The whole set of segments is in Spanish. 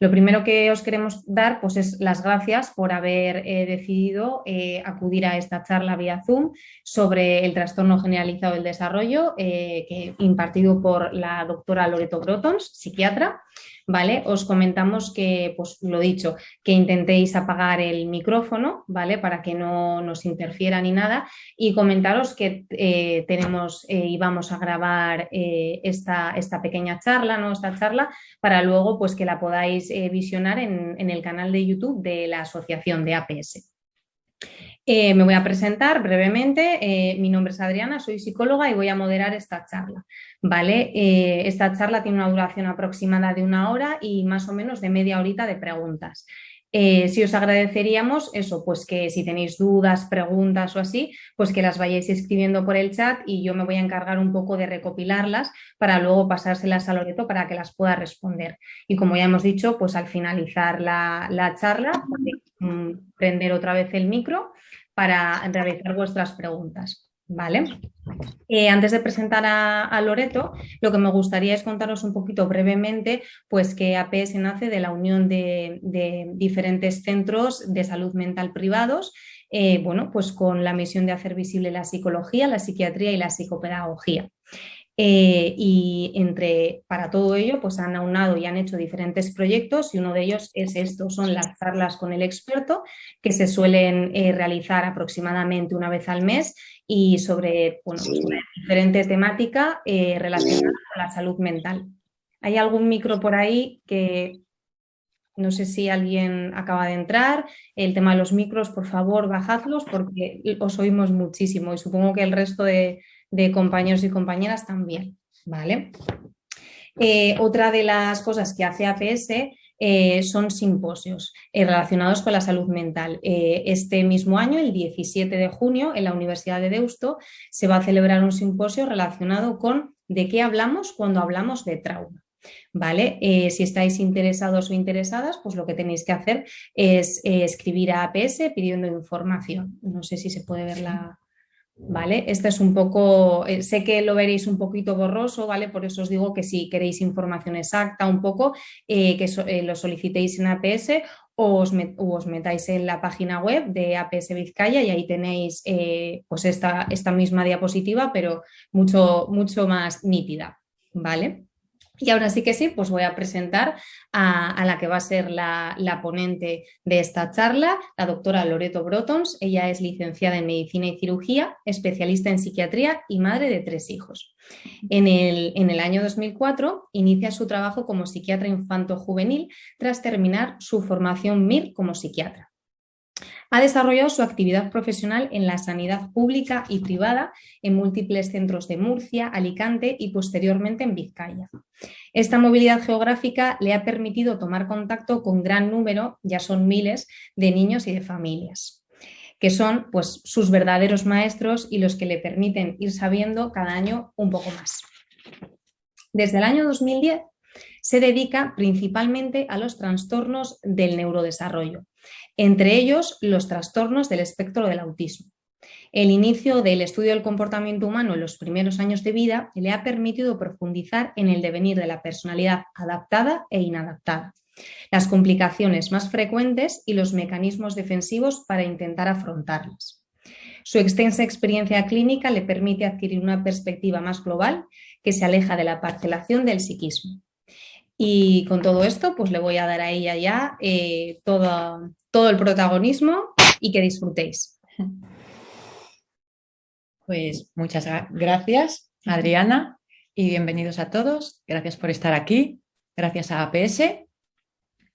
Lo primero que os queremos dar pues, es las gracias por haber decidido acudir a esta charla vía Zoom sobre el trastorno generalizado del desarrollo, impartido por la doctora Loreto Brotons, psiquiatra. ¿Vale? Os comentamos que, pues lo dicho, que intentéis apagar el micrófono, ¿vale? Para que no nos interfiera ni nada, y comentaros que tenemos y vamos a grabar esta pequeña charla, ¿no? Esta charla, para luego pues que la podáis visionar en el canal de YouTube de la asociación de APS. Me voy a presentar brevemente. Mi nombre es Adriana, soy psicóloga y voy a moderar esta charla. ¿Vale? Esta charla tiene una duración aproximada de 1 hora y más o menos de media horita de preguntas. Si os agradeceríamos eso, pues que si tenéis dudas, preguntas o así, pues que las vayáis escribiendo por el chat y yo me voy a encargar un poco de recopilarlas para luego pasárselas a Loreto para que las pueda responder. Y como ya hemos dicho, pues al finalizar la charla, podéis prender otra vez el micro para realizar vuestras preguntas. ¿Vale? Antes de presentar a Loreto, lo que me gustaría es contaros un poquito brevemente, pues que APS nace de la unión de diferentes centros de salud mental privados, bueno, pues con la misión de hacer visible la psicología, la psiquiatría y la psicopedagogía. Para todo ello, pues han aunado y han hecho diferentes proyectos y uno de ellos es esto, son las charlas con el experto que se suelen realizar aproximadamente una vez al mes y sobre, bueno, sobre diferente temática relacionada con la salud mental. ¿Hay algún micro por ahí que no sé si alguien acaba de entrar? El tema de los micros, por favor, bajadlos porque os oímos muchísimo y supongo que el resto de compañeros y compañeras también, ¿vale? Otra de las cosas que hace APS son simposios relacionados con la salud mental. Este mismo año, el 17 de junio, en la Universidad de Deusto, se va a celebrar un simposio relacionado con ¿de qué hablamos cuando hablamos de trauma? ¿Vale? Si estáis interesados o interesadas, pues lo que tenéis que hacer es escribir a APS pidiendo información. No sé si se puede ver la... ¿Vale? Este es un poco, sé que lo veréis un poquito borroso, ¿vale? Por eso os digo que si queréis información exacta un poco, lo solicitéis en APS o os metáis en la página web de APS Vizcaya y ahí tenéis pues esta misma diapositiva, pero mucho más nítida, ¿vale? Y ahora sí que sí, pues voy a presentar a la que va a ser la ponente de esta charla, la doctora Loreto Brotons. Ella es licenciada en Medicina y Cirugía, especialista en psiquiatría y madre de 3 hijos. En el año 2004 inicia su trabajo como psiquiatra infanto-juvenil tras terminar su formación MIR como psiquiatra. Ha desarrollado su actividad profesional en la sanidad pública y privada en múltiples centros de Murcia, Alicante y posteriormente en Vizcaya. Esta movilidad geográfica le ha permitido tomar contacto con gran número, ya son miles, de niños y de familias, que son pues, sus verdaderos maestros y los que le permiten ir sabiendo cada año un poco más. Desde el año 2010 se dedica principalmente a los trastornos del neurodesarrollo, entre ellos los trastornos del espectro del autismo. El inicio del estudio del comportamiento humano en los primeros años de vida le ha permitido profundizar en el devenir de la personalidad adaptada e inadaptada, las complicaciones más frecuentes y los mecanismos defensivos para intentar afrontarlas. Su extensa experiencia clínica le permite adquirir una perspectiva más global que se aleja de la parcelación del psiquismo. Y con todo esto, pues le voy a dar a ella ya todo el protagonismo y que disfrutéis. Pues muchas gracias, Adriana, y bienvenidos a todos. Gracias por estar aquí, gracias a APS.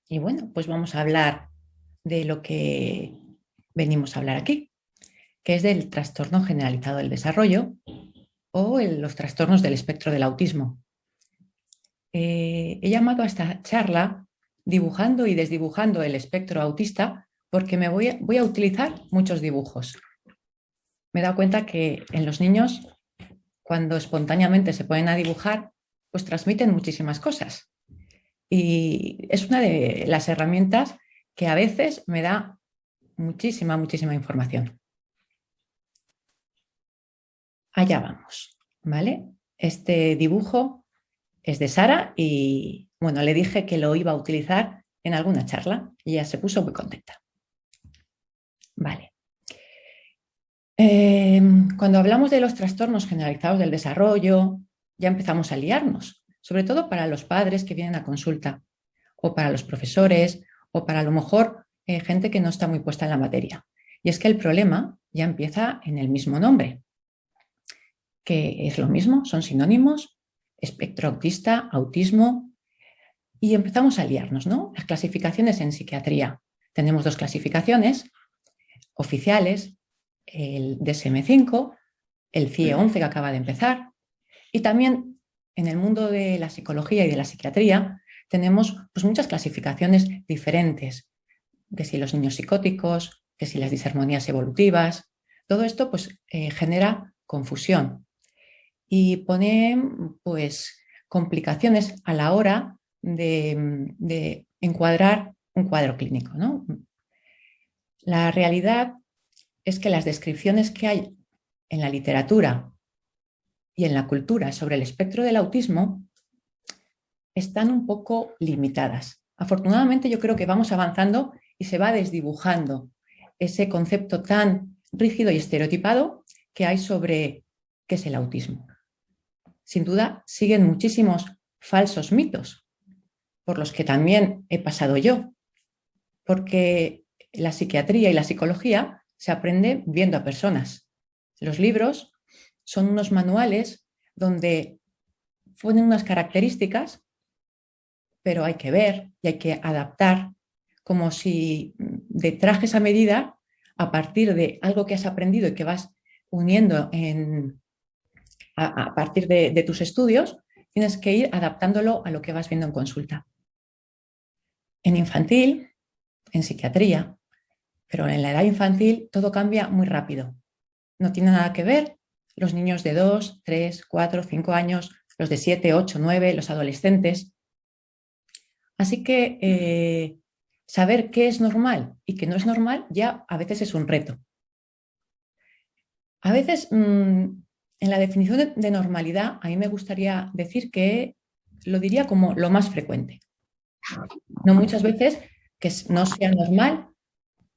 Y bueno, pues vamos a hablar de lo que venimos a hablar aquí, que es del trastorno generalizado del desarrollo o los trastornos del espectro del autismo. He llamado a esta charla dibujando y desdibujando el espectro autista porque voy a utilizar muchos dibujos. Me he dado cuenta que en los niños, cuando espontáneamente se ponen a dibujar, pues transmiten muchísimas cosas. Y es una de las herramientas que a veces me da muchísima información. Allá vamos, ¿vale? Este dibujo es de Sara y, bueno, le dije que lo iba a utilizar en alguna charla y ella se puso muy contenta. Vale. Cuando hablamos de los trastornos generalizados del desarrollo, ya empezamos a liarnos, sobre todo para los padres que vienen a consulta, o para los profesores, o para a lo mejor gente que no está muy puesta en la materia. Y es que el problema ya empieza en el mismo nombre, que es lo mismo, son sinónimos, espectro autista, autismo, y empezamos a liarnos, ¿no? Las clasificaciones en psiquiatría. Tenemos dos clasificaciones oficiales, el DSM-5, el CIE-11 que acaba de empezar, y también en el mundo de la psicología y de la psiquiatría tenemos pues, muchas clasificaciones diferentes, que si los niños psicóticos, que si las disarmonías evolutivas, todo esto pues, genera confusión y pone pues, complicaciones a la hora de encuadrar un cuadro clínico, ¿no? La realidad es que las descripciones que hay en la literatura y en la cultura sobre el espectro del autismo están un poco limitadas. Afortunadamente yo creo que vamos avanzando y se va desdibujando ese concepto tan rígido y estereotipado que hay sobre qué es el autismo. Sin duda siguen muchísimos falsos mitos por los que también he pasado yo, porque la psiquiatría y la psicología se aprende viendo a personas. Los libros son unos manuales donde ponen unas características, pero hay que ver y hay que adaptar, como si de trajes a medida, a partir de algo que has aprendido y que vas uniendo a partir de tus estudios, tienes que ir adaptándolo a lo que vas viendo en consulta. En infantil, en psiquiatría, pero en la edad infantil todo cambia muy rápido. No tiene nada que ver los niños de 2, 3, 4, 5 años, los de 7, 8, 9, los adolescentes. Así que saber qué es normal y qué no es normal ya a veces es un reto. A veces, en la definición de normalidad, a mí me gustaría decir que lo diría como lo más frecuente. No muchas veces que no sea normal,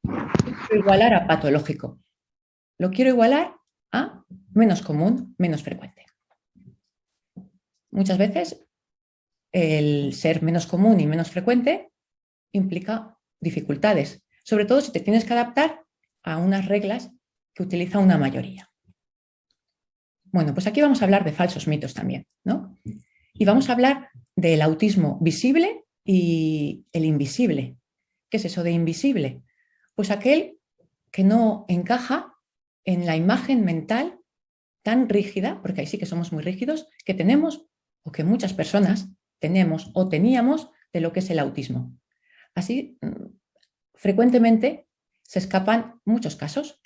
quiero igualar a patológico. Lo quiero igualar a menos común, menos frecuente. Muchas veces el ser menos común y menos frecuente implica dificultades, sobre todo si te tienes que adaptar a unas reglas que utiliza una mayoría. Bueno, pues aquí vamos a hablar de falsos mitos también, ¿no? Y vamos a hablar del autismo visible y el invisible. ¿Qué es eso de invisible? Pues aquel que no encaja en la imagen mental tan rígida, porque ahí sí que somos muy rígidos, que tenemos o que muchas personas tenemos o teníamos de lo que es el autismo. Así, frecuentemente se escapan muchos casos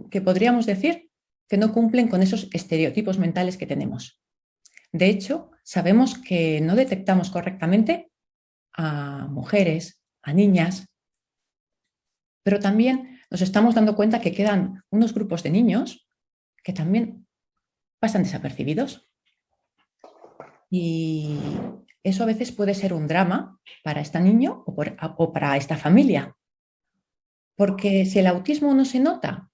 que podríamos decir que no cumplen con esos estereotipos mentales que tenemos. De hecho, sabemos que no detectamos correctamente a mujeres, a niñas, pero también nos estamos dando cuenta que quedan unos grupos de niños que también pasan desapercibidos. Y eso a veces puede ser un drama para este niño o para esta familia. Porque si el autismo no se nota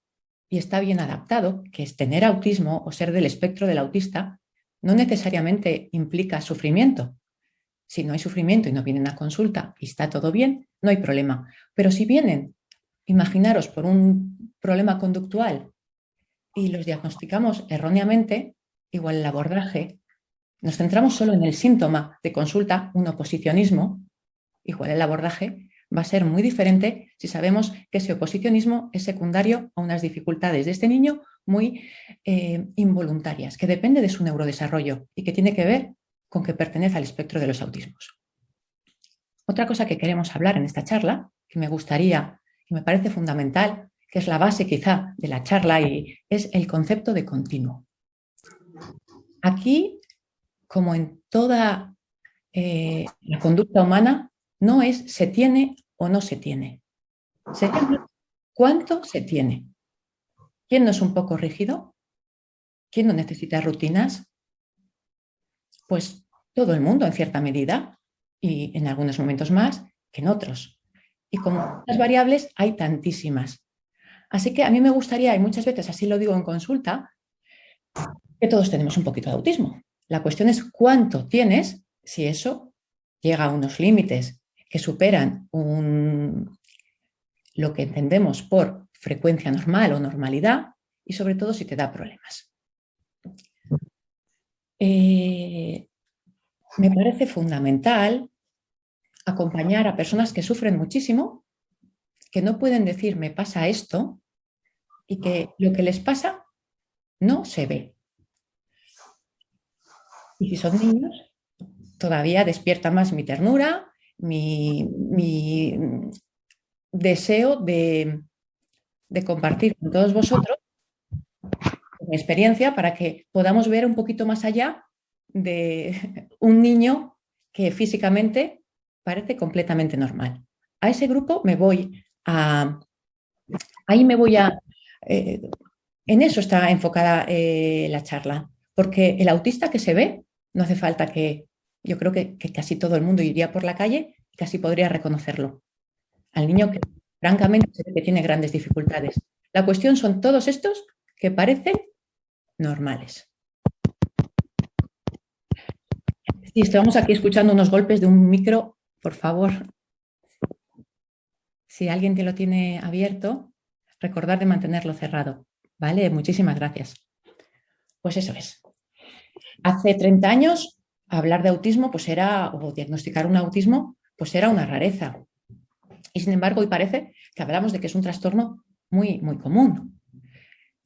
y está bien adaptado, que es tener autismo o ser del espectro del autista, no necesariamente implica sufrimiento. Si no hay sufrimiento y no vienen a consulta y está todo bien, no hay problema. Pero si vienen, imaginaros, por un problema conductual y los diagnosticamos erróneamente, igual el abordaje, nos centramos solo en el síntoma de consulta, un oposicionismo, igual el abordaje va a ser muy diferente si sabemos que ese oposicionismo es secundario a unas dificultades de este niño muy involuntarias, que depende de su neurodesarrollo y que tiene que ver con que pertenece al espectro de los autismos. Otra cosa que queremos hablar en esta charla, que me gustaría y me parece fundamental, que es la base quizá de la charla, y es el concepto de continuo. Aquí, como en toda la conducta humana, no es se tiene o no se tiene. Se tiene cuánto se tiene. ¿Quién no es un poco rígido? ¿Quién no necesita rutinas? Pues todo el mundo en cierta medida y en algunos momentos más que en otros. Y como las variables hay tantísimas. Así que a mí me gustaría, y muchas veces así lo digo en consulta, que todos tenemos un poquito de autismo. La cuestión es cuánto tienes, si eso llega a unos límites que superan lo que entendemos por frecuencia normal o normalidad, y sobre todo si te da problemas. Me parece fundamental acompañar a personas que sufren muchísimo, que no pueden decir me pasa esto y que lo que les pasa no se ve. Y si son niños, todavía despierta más mi ternura, mi deseo de compartir con todos vosotros mi experiencia para que podamos ver un poquito más allá de un niño que físicamente parece completamente normal. A ese grupo ahí me voy a, en eso está enfocada la charla, porque el autista que se ve, no hace falta yo creo que casi todo el mundo iría por la calle y casi podría reconocerlo. Al niño que francamente se ve que tiene grandes dificultades. La cuestión son todos estos que parecen normales. Sí, estamos aquí escuchando unos golpes de un micro, por favor. Si alguien te lo tiene abierto, recordad de mantenerlo cerrado. ¿Vale? Muchísimas gracias. Pues eso es. Hace 30 años, hablar de autismo, o diagnosticar un autismo, pues era una rareza. Y sin embargo, hoy parece que hablamos de que es un trastorno muy, muy común.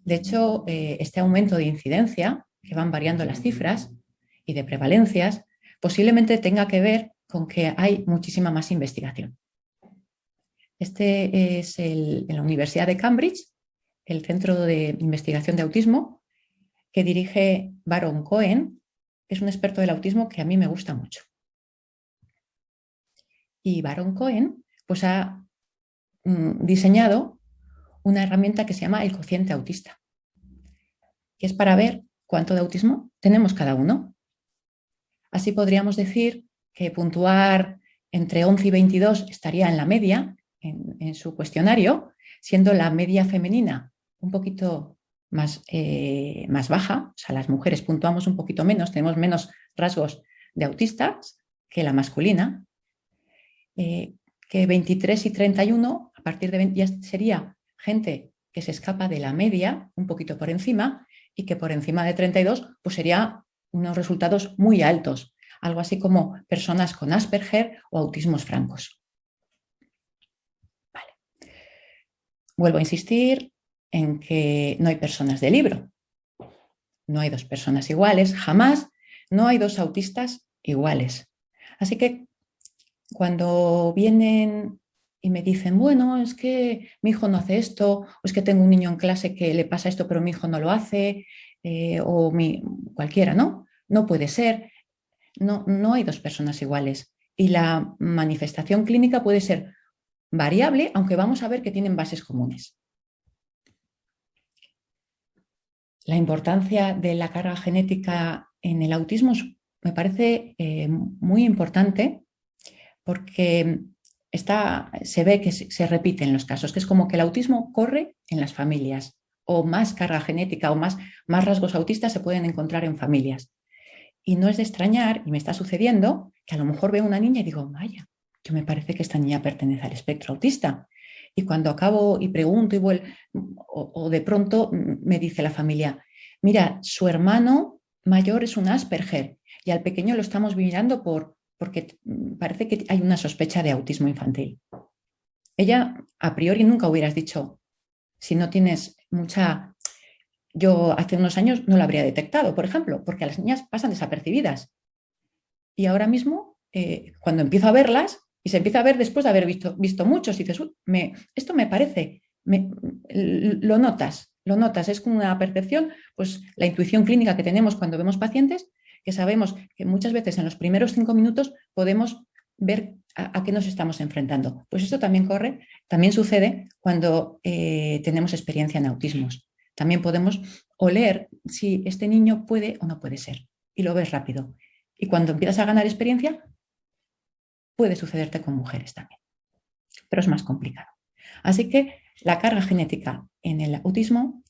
De hecho, este aumento de incidencia, que van variando las cifras, y de prevalencias, posiblemente tenga que ver con que hay muchísima más investigación. Este es en la Universidad de Cambridge, el Centro de Investigación de Autismo, que dirige Baron Cohen, que es un experto del autismo que a mí me gusta mucho. Y Baron Cohen pues, ha diseñado una herramienta que se llama el cociente autista, que es para ver cuánto de autismo tenemos cada uno. Así podríamos decir que puntuar entre 11 y 22 estaría en la media en su cuestionario, siendo la media femenina un poquito más baja, o sea, las mujeres puntuamos un poquito menos, tenemos menos rasgos de autistas que la masculina, que 23 y 31, a partir de 20, ya sería gente que se escapa de la media, un poquito por encima, y que por encima de 32 pues sería unos resultados muy altos, algo así como personas con Asperger o autismos francos. Vale. Vuelvo a insistir en que no hay personas de libro, no hay dos personas iguales, jamás, no hay dos autistas iguales. Así que cuando vienen y me dicen, bueno, es que mi hijo no hace esto, o es que tengo un niño en clase que le pasa esto, pero mi hijo no lo hace, cualquiera, ¿no? No puede ser. No hay dos personas iguales. Y la manifestación clínica puede ser variable, aunque vamos a ver que tienen bases comunes. La importancia de la carga genética en el autismo me parece muy importante porque se ve que se repiten los casos, que es como que el autismo corre en las familias o más carga genética o más rasgos autistas se pueden encontrar en familias. Y no es de extrañar, y me está sucediendo, que a lo mejor veo una niña y digo, vaya, yo me parece que esta niña pertenece al espectro autista. Y cuando acabo y pregunto o de pronto me dice la familia, mira, su hermano mayor es un Asperger y al pequeño lo estamos mirando porque parece que hay una sospecha de autismo infantil. Ella, a priori, nunca hubieras dicho, si no tienes mucha... Yo hace unos años no lo habría detectado, por ejemplo, porque a las niñas pasan desapercibidas. Y ahora mismo, cuando empiezo a verlas, y se empieza a ver después de haber visto muchos, y dices, esto me parece, lo notas, es como una percepción, pues la intuición clínica que tenemos cuando vemos pacientes, que sabemos que muchas veces en los primeros 5 minutos podemos ver a qué nos estamos enfrentando. Pues esto también sucede cuando tenemos experiencia en autismos. También podemos oler si este niño puede o no puede ser, y lo ves rápido. Y cuando empiezas a ganar experiencia, puede sucederte con mujeres también. pero es más complicado. Así que la carga genética en el autismo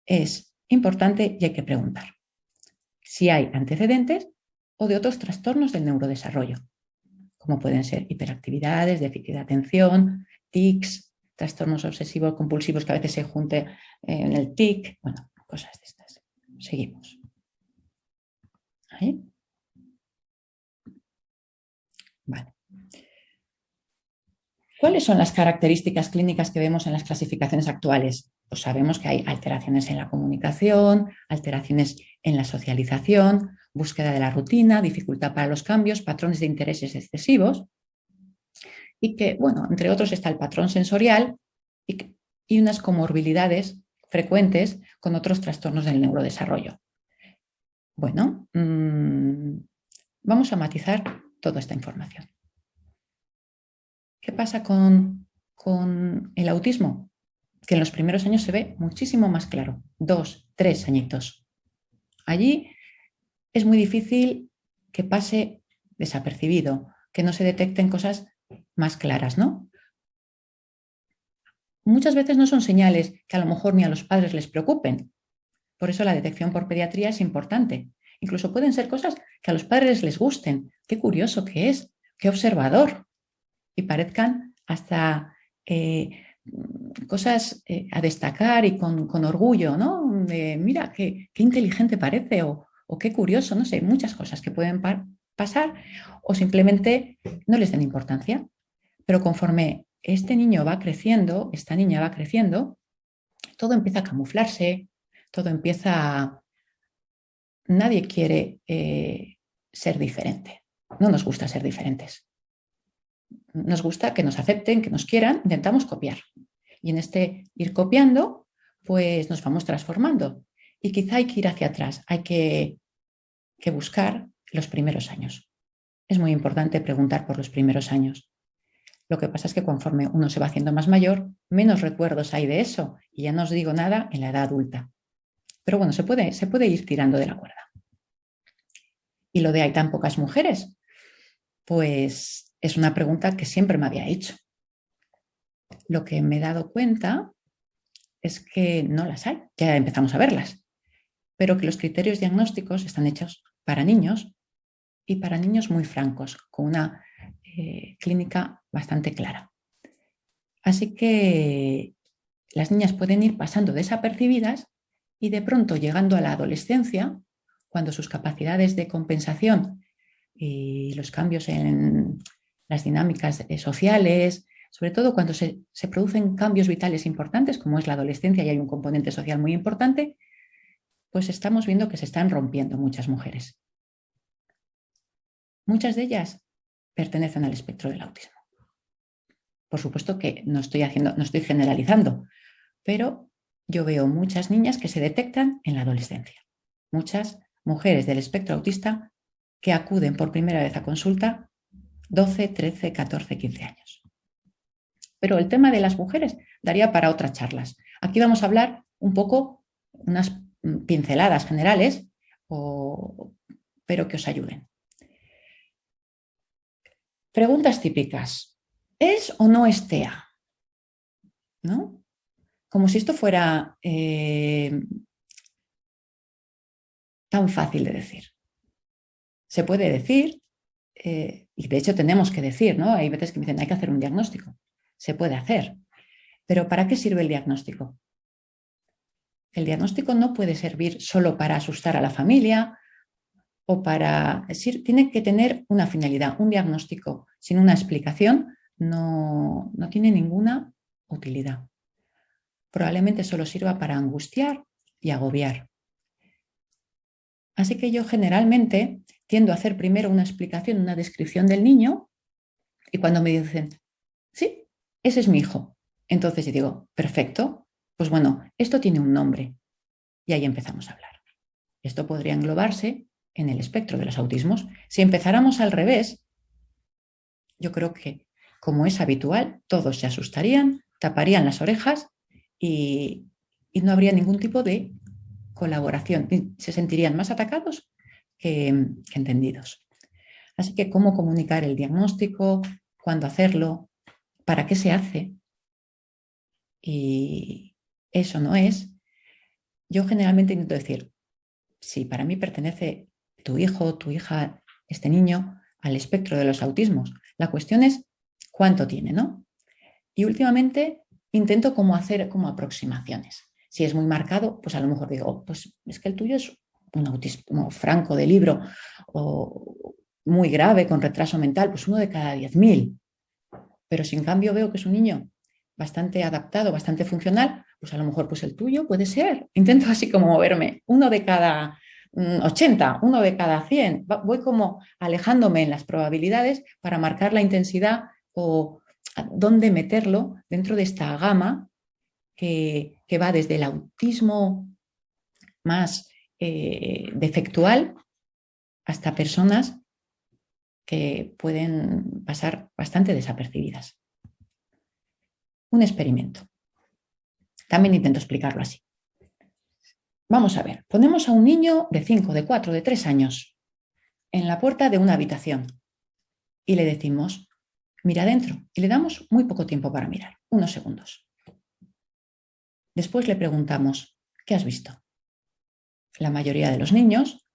es importante y hay que preguntar si hay antecedentes o de otros trastornos del neurodesarrollo, como pueden ser hiperactividades, déficit de atención, tics, trastornos obsesivos compulsivos que a veces se junten en el tic, bueno, cosas de estas. Seguimos. ¿Ahí? Vale. ¿Cuáles son las características clínicas que vemos en las clasificaciones actuales? Pues sabemos que hay alteraciones en la comunicación, alteraciones en la socialización, búsqueda de la rutina, dificultad para los cambios, patrones de intereses excesivos y que, bueno, entre otros está el patrón sensorial y unas comorbilidades frecuentes con otros trastornos del neurodesarrollo. Bueno, vamos a matizar toda esta información. ¿Qué pasa con el autismo? Que en los primeros años se ve muchísimo más claro, 2, 3 añitos. Allí es muy difícil que pase desapercibido, que no se detecten cosas más claras, ¿no? Muchas veces no son señales que a lo mejor ni a los padres les preocupen. Por eso la detección por pediatría es importante. Incluso pueden ser cosas que a los padres les gusten. Qué curioso que es, qué observador. Y parezcan hasta cosas a destacar y con orgullo, ¿no? Mira, qué inteligente parece o qué curioso, no sé, muchas cosas que pueden pasar o simplemente no les den importancia. Pero conforme este niño va creciendo, esta niña va creciendo, todo empieza a camuflarse, todo empieza... Nadie quiere ser diferente. No nos gusta ser diferentes. Nos gusta que nos acepten, que nos quieran, intentamos copiar. Y en este ir copiando, pues nos vamos transformando. Y quizá hay que ir hacia atrás, hay que buscar los primeros años. Es muy importante preguntar por los primeros años. Lo que pasa es que conforme uno se va haciendo más mayor, menos recuerdos hay de eso. Y ya no os digo nada en la edad adulta. Pero bueno, se puede ir tirando de la cuerda. Y lo de hay tan pocas mujeres, pues es una pregunta que siempre me había hecho. Lo que me he dado cuenta es que no las hay, ya empezamos a verlas, pero que los criterios diagnósticos están hechos para niños y para niños muy francos, con una clínica bastante clara. Así que las niñas pueden ir pasando desapercibidas y de pronto llegando a la adolescencia, cuando sus capacidades de compensación y los cambios en las dinámicas sociales, sobre todo cuando se producen cambios vitales importantes, como es la adolescencia y hay un componente social muy importante, pues estamos viendo que se están rompiendo muchas mujeres. Muchas de ellas pertenecen al espectro del autismo. Por supuesto que no estoy generalizando, pero yo veo muchas niñas que se detectan en la adolescencia. Muchas mujeres del espectro autista que acuden por primera vez a consulta 12, 13, 14, 15 años. Pero el tema de las mujeres daría para otras charlas. Aquí vamos a hablar un poco, unas pinceladas generales, pero que os ayuden. Preguntas típicas. ¿Es o no es TEA? ¿No? Como si esto fuera tan fácil de decir. Se puede decir, y de hecho tenemos que decir, ¿no? Hay veces que me dicen, hay que hacer un diagnóstico. Se puede hacer. Pero ¿para qué sirve el diagnóstico? El diagnóstico no puede servir solo para asustar a la familia o para... tiene que tener una finalidad. Un diagnóstico sin una explicación no tiene ninguna utilidad. Probablemente solo sirva para angustiar y agobiar. Así que yo generalmente tiendo a hacer primero una explicación, una descripción del niño y cuando me dicen, sí, ese es mi hijo. Entonces yo digo, perfecto, pues bueno, esto tiene un nombre y ahí empezamos a hablar. Esto podría englobarse en el espectro de los autismos. Si empezáramos al revés, yo creo que, como es habitual, todos se asustarían, taparían las orejas y no habría ningún tipo de colaboración. Se sentirían más atacados que entendidos. Así que cómo comunicar el diagnóstico, cuándo hacerlo, para qué se hace y eso no es, yo generalmente intento decir, si para mí pertenece tu hijo, tu hija, este niño, al espectro de los autismos, la cuestión es cuánto tiene, ¿no? Y últimamente intento como hacer como aproximaciones. Si es muy marcado, pues a lo mejor digo, pues es que el tuyo es un autismo franco de libro o muy grave con retraso mental, pues uno de cada 10.000. Pero si en cambio veo que es un niño bastante adaptado, bastante funcional, pues a lo mejor pues el tuyo puede ser. Intento así como moverme, uno de cada 80, uno de cada 100. Voy como alejándome en las probabilidades para marcar la intensidad o dónde meterlo dentro de esta gama que va desde el autismo más defectual hasta personas que pueden pasar bastante desapercibidas. Un experimento. También intento explicarlo así. Vamos a ver, ponemos a un niño de 5, de 4, de 3 años en la puerta de una habitación y le decimos, mira adentro, y le damos muy poco tiempo para mirar, unos segundos. Después le preguntamos, ¿qué has visto? La mayoría de los niños,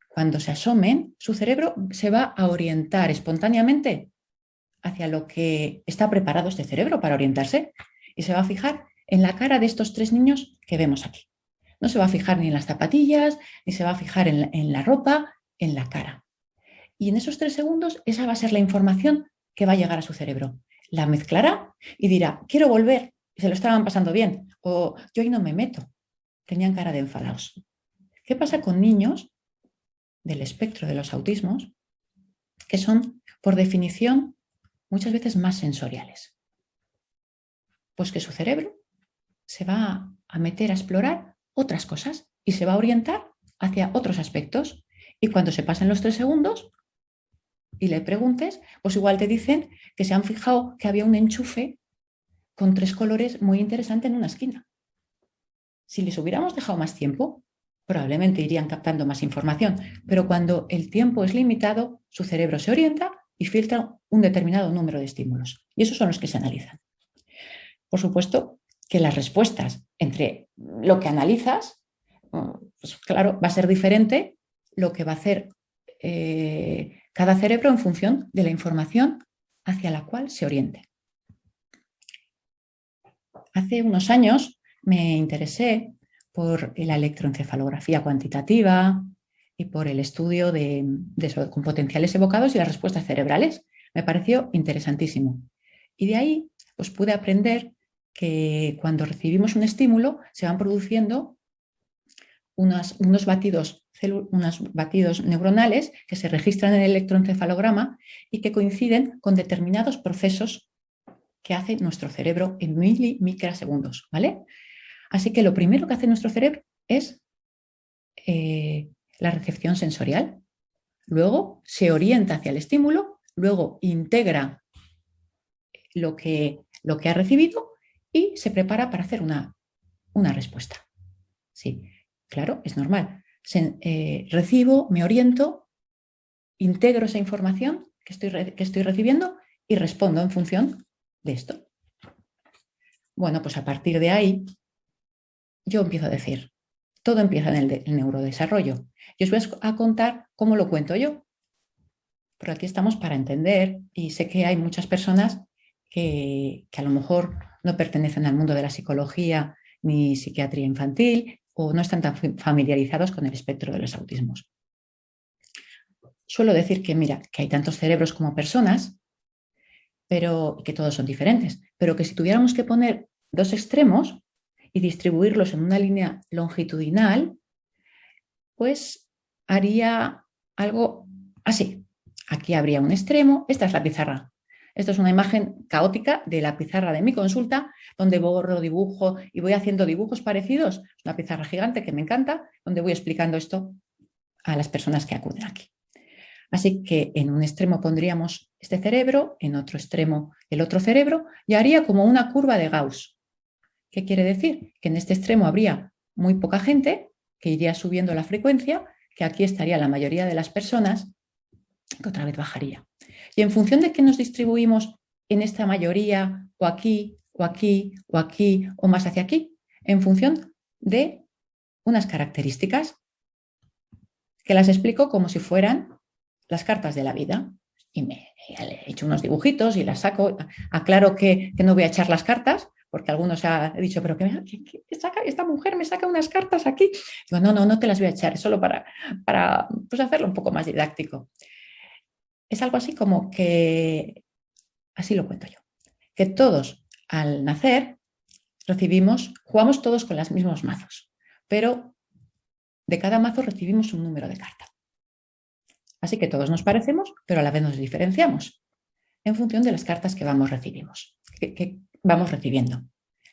cuando se asomen, su cerebro se va a orientar espontáneamente hacia lo que está preparado este cerebro para orientarse y se va a fijar en la cara de estos 3 niños que vemos aquí. No se va a fijar ni en las zapatillas, ni se va a fijar en la ropa, en la cara. Y en esos 3 segundos esa va a ser la información que va a llegar a su cerebro. La mezclará y dirá, quiero volver, se lo estaban pasando bien, o yo ahí no me meto. Tenían cara de enfadados. ¿Qué pasa con niños del espectro de los autismos que son, por definición, muchas veces más sensoriales? Pues que su cerebro se va a meter a explorar otras cosas y se va a orientar hacia otros aspectos. Y cuando se pasen los 3 segundos y le preguntes, pues igual te dicen que se han fijado que había un enchufe con 3 colores muy interesante en una esquina. Si les hubiéramos dejado más tiempo, probablemente irían captando más información, pero cuando el tiempo es limitado, su cerebro se orienta y filtra un determinado número de estímulos. Y esos son los que se analizan. Por supuesto que las respuestas entre lo que analizas, pues claro, va a ser diferente lo que va a hacer cada cerebro en función de la información hacia la cual se oriente. Hace unos años me interesé por la electroencefalografía cuantitativa y por el estudio con potenciales evocados y las respuestas cerebrales. Me pareció interesantísimo. Y de ahí pues, pude aprender que cuando recibimos un estímulo se van produciendo unos batidos neuronales que se registran en el electroencefalograma y que coinciden con determinados procesos que hace nuestro cerebro en microsegundos, ¿vale? Así que lo primero que hace nuestro cerebro es la recepción sensorial. Luego se orienta hacia el estímulo, luego integra lo que ha recibido y se prepara para hacer una respuesta. Sí, claro, es normal. Recibo, me oriento, integro esa información que estoy recibiendo y respondo en función de esto. Bueno, pues a partir de ahí yo empiezo a decir, todo empieza en el neurodesarrollo. Y os voy a contar cómo lo cuento yo. Pero aquí estamos para entender y sé que hay muchas personas que a lo mejor no pertenecen al mundo de la psicología ni psiquiatría infantil o no están tan familiarizados con el espectro de los autismos. Suelo decir que, mira, que hay tantos cerebros como personas, pero que todos son diferentes, pero que si tuviéramos que poner 2 extremos y distribuirlos en una línea longitudinal, pues haría algo así. Aquí habría un extremo, esta es la pizarra. Esto es una imagen caótica de la pizarra de mi consulta, donde borro, dibujo y voy haciendo dibujos parecidos. Es una pizarra gigante que me encanta, donde voy explicando esto a las personas que acuden aquí. Así que en un extremo pondríamos este cerebro, en otro extremo el otro cerebro, y haría como una curva de Gauss. ¿Qué quiere decir? Que en este extremo habría muy poca gente, que iría subiendo la frecuencia, que aquí estaría la mayoría de las personas, que otra vez bajaría. Y en función de que nos distribuimos en esta mayoría, o aquí, o aquí, o aquí, o más hacia aquí, en función de unas características que las explico como si fueran las cartas de la vida. Y le he hecho unos dibujitos y las saco. Aclaro que no voy a echar las cartas, porque algunos ha dicho, pero ¿qué saca? Esta mujer me saca unas cartas aquí. Digo, no te las voy a echar, es solo para pues hacerlo un poco más didáctico. Es algo así como que, así lo cuento yo, que todos al nacer jugamos todos con los mismos mazos, pero de cada mazo recibimos un número de carta. Así que todos nos parecemos, pero a la vez nos diferenciamos en función de las cartas que que vamos recibiendo.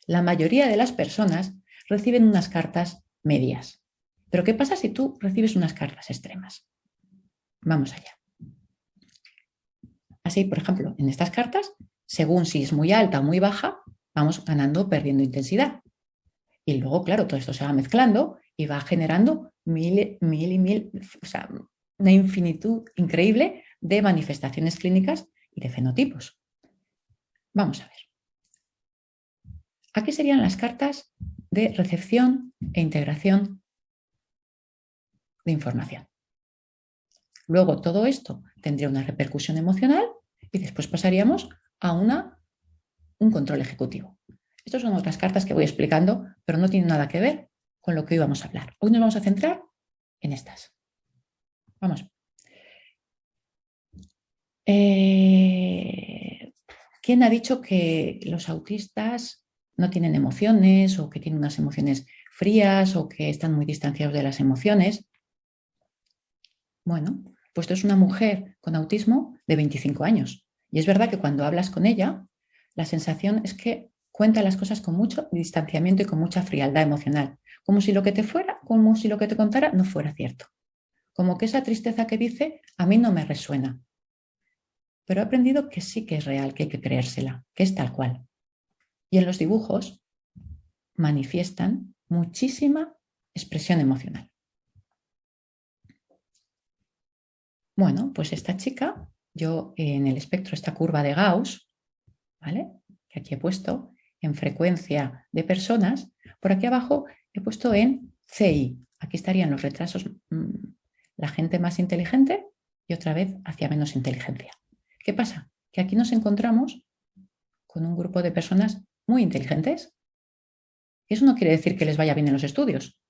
La mayoría de las personas reciben unas cartas medias. Pero ¿qué pasa si tú recibes unas cartas extremas? Vamos allá. Así, por ejemplo, en estas cartas, según si es muy alta o muy baja, vamos ganando o perdiendo intensidad. Y luego, claro, todo esto se va mezclando y va generando mil, o sea, una infinitud increíble de manifestaciones clínicas y de fenotipos. Vamos a ver. Aquí serían las cartas de recepción e integración de información. Luego todo esto tendría una repercusión emocional y después pasaríamos a un control ejecutivo. Estas son otras cartas que voy explicando, pero no tienen nada que ver con lo que hoy vamos a hablar. Hoy nos vamos a centrar en estas. Vamos. ¿Quién ha dicho que los autistas no tienen emociones o que tienen unas emociones frías o que están muy distanciados de las emociones? Bueno, pues esto es una mujer con autismo de 25 años. Y es verdad que cuando hablas con ella, la sensación es que cuenta las cosas con mucho distanciamiento y con mucha frialdad emocional, como si lo que te contara no fuera cierto. Como que esa tristeza que dice a mí no me resuena. Pero he aprendido que sí que es real, que hay que creérsela, que es tal cual. Y en los dibujos manifiestan muchísima expresión emocional. Bueno, pues esta chica, yo en el espectro, esta curva de Gauss, ¿vale? Que aquí he puesto en frecuencia de personas, por aquí abajo he puesto en CI. Aquí estarían los retrasos, la gente más inteligente y otra vez hacia menos inteligencia. ¿Qué pasa? Que aquí nos encontramos con un grupo de personas muy inteligentes. Eso no quiere decir que les vaya bien en los estudios,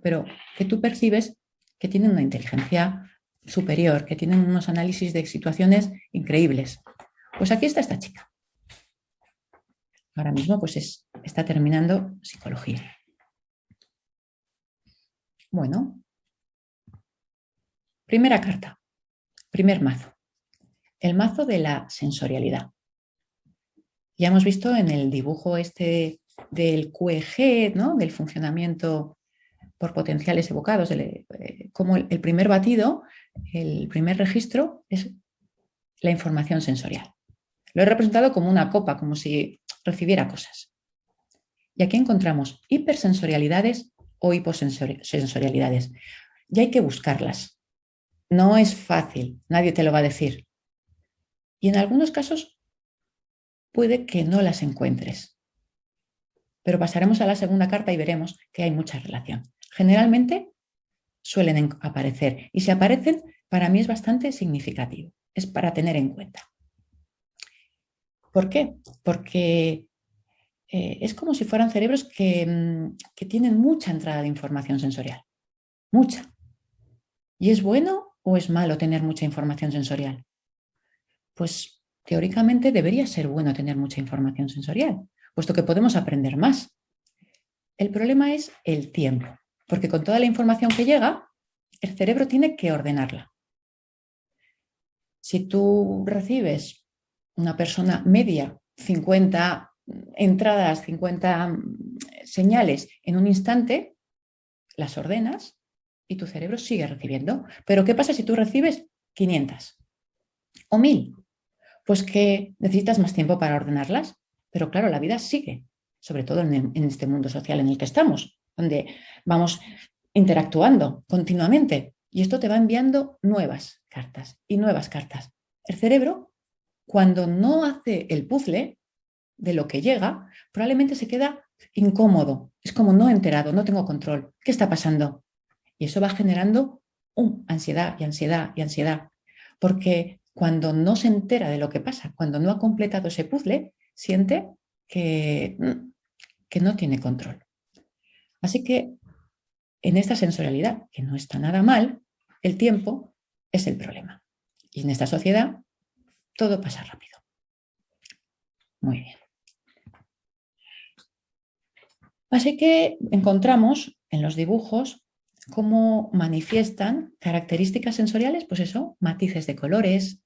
pero que tú percibes que tienen una inteligencia superior, que tienen unos análisis de situaciones increíbles. Pues aquí está esta chica. Ahora mismo pues está terminando psicología. Bueno, primera carta, primer mazo, el mazo de la sensorialidad. Ya hemos visto en el dibujo este del QEG, ¿no? Del funcionamiento por potenciales evocados, como el primer batido, el primer registro es la información sensorial. Lo he representado como una copa, como si recibiera cosas. Y aquí encontramos hipersensorialidades o hiposensorialidades. Y hay que buscarlas. No es fácil, nadie te lo va a decir. Y en algunos casos puede que no las encuentres. Pero pasaremos a la segunda carta y veremos que hay mucha relación. Generalmente suelen aparecer y si aparecen, para mí es bastante significativo. Es para tener en cuenta. ¿Por qué? Porque es como si fueran cerebros que tienen mucha entrada de información sensorial. Mucha. ¿Y es bueno o es malo tener mucha información sensorial? Pues teóricamente debería ser bueno tener mucha información sensorial, puesto que podemos aprender más. El problema es el tiempo, porque con toda la información que llega, el cerebro tiene que ordenarla. Si tú recibes una persona media, 50 entradas, 50 señales en un instante, las ordenas y tu cerebro sigue recibiendo. Pero ¿qué pasa si tú recibes 500 o 1000? Pues que necesitas más tiempo para ordenarlas. Pero claro, la vida sigue, sobre todo en este mundo social en el que estamos, donde vamos interactuando continuamente y esto te va enviando nuevas cartas y nuevas cartas. El cerebro cuando no hace el puzzle de lo que llega, probablemente se queda incómodo. Es como no enterado, no tengo control. ¿Qué está pasando? Y eso va generando ansiedad y ansiedad y ansiedad. Porque cuando no se entera de lo que pasa, cuando no ha completado ese puzzle, siente que no tiene control. Así que en esta sensorialidad, que no está nada mal, el tiempo es el problema. Y en esta sociedad todo pasa rápido. Muy bien. Así que encontramos en los dibujos cómo manifiestan características sensoriales, pues eso, matices de colores,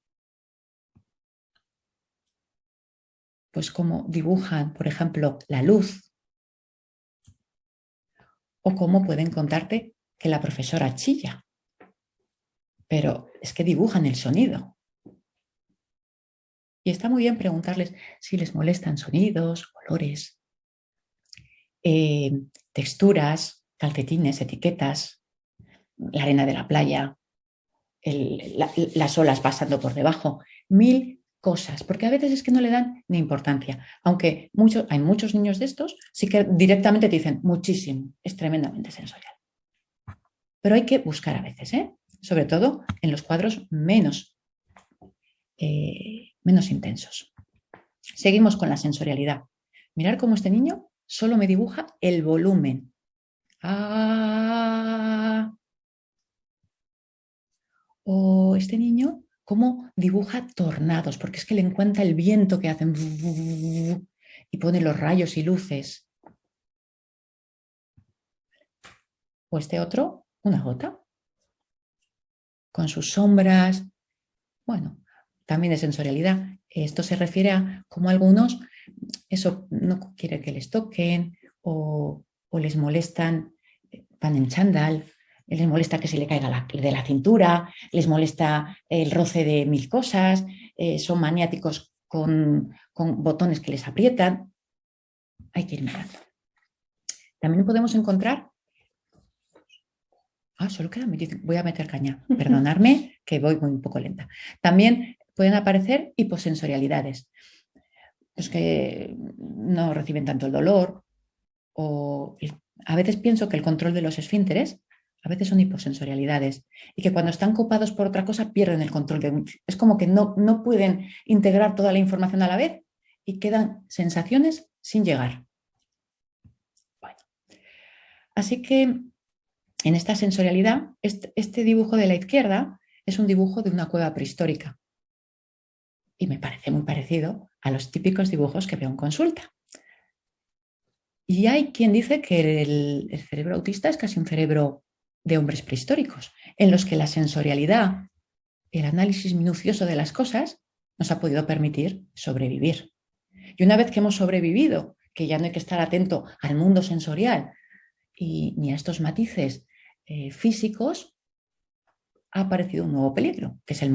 pues cómo dibujan, por ejemplo, la luz, o cómo pueden contarte que la profesora chilla, pero es que dibujan el sonido. Y está muy bien preguntarles si les molestan sonidos, olores, texturas, calcetines, etiquetas, la arena de la playa, las olas pasando por debajo, 1000 cosas, porque a veces es que no le dan ni importancia, aunque hay muchos niños de estos, sí que directamente te dicen muchísimo, es tremendamente sensorial. Pero hay que buscar a veces, sobre todo en los cuadros menos intensos. Seguimos con la sensorialidad. Mirar cómo este niño solo me dibuja el volumen. O este niño cómo dibuja tornados, porque es que le encanta el viento que hacen y pone los rayos y luces. O este otro, una gota, con sus sombras. Bueno, también de sensorialidad. Esto se refiere a cómo algunos eso no quieren que les toquen o les molestan, van en chándal, les molesta que se le caiga de la cintura, les molesta el roce de 1000 cosas, son maniáticos con botones que les aprietan. Hay que ir mirando. También podemos encontrar... solo queda... Voy a meter caña. Perdonadme que voy muy un poco lenta. También pueden aparecer hiposensorialidades. Los que no reciben tanto el dolor o a veces pienso que el control de los esfínteres a veces son hiposensorialidades y que cuando están copados por otra cosa pierden el control. Es como que no pueden integrar toda la información a la vez y quedan sensaciones sin llegar. Bueno, así que en esta sensorialidad, este dibujo de la izquierda es un dibujo de una cueva prehistórica y me parece muy parecido a los típicos dibujos que veo en consulta. Y hay quien dice que el cerebro autista es casi un cerebro de hombres prehistóricos, en los que la sensorialidad, el análisis minucioso de las cosas, nos ha podido permitir sobrevivir. Y una vez que hemos sobrevivido, que ya no hay que estar atento al mundo sensorial ni a estos matices físicos, ha aparecido un nuevo peligro, que es el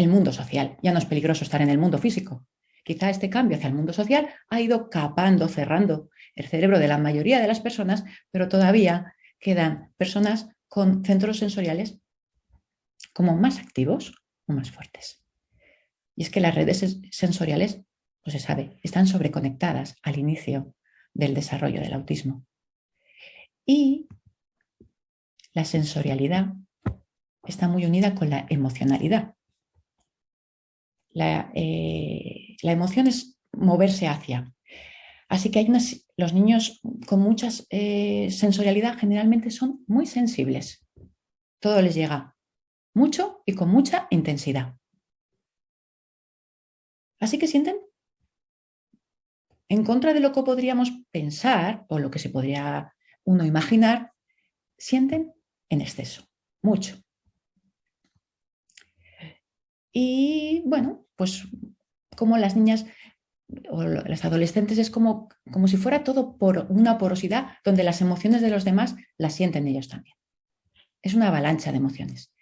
mundo social. Ya no es peligroso estar en el mundo físico. Quizá este cambio hacia el mundo social ha ido capando, cerrando el cerebro de la mayoría de las personas, pero todavía quedan personas con centros sensoriales como más activos o más fuertes. Y es que las redes sensoriales, pues se sabe, están sobreconectadas al inicio del desarrollo del autismo. Y la sensorialidad está muy unida con la emocionalidad. La emoción es moverse hacia. Así que los niños con mucha sensorialidad generalmente son muy sensibles. Todo les llega mucho y con mucha intensidad. Así que sienten en contra de lo que podríamos pensar o lo que se podría uno imaginar, sienten en exceso, mucho. Y bueno, pues como las niñas o las adolescentes es como si fuera todo por una porosidad donde las emociones de los demás las sienten ellos también. Es una avalancha de emociones.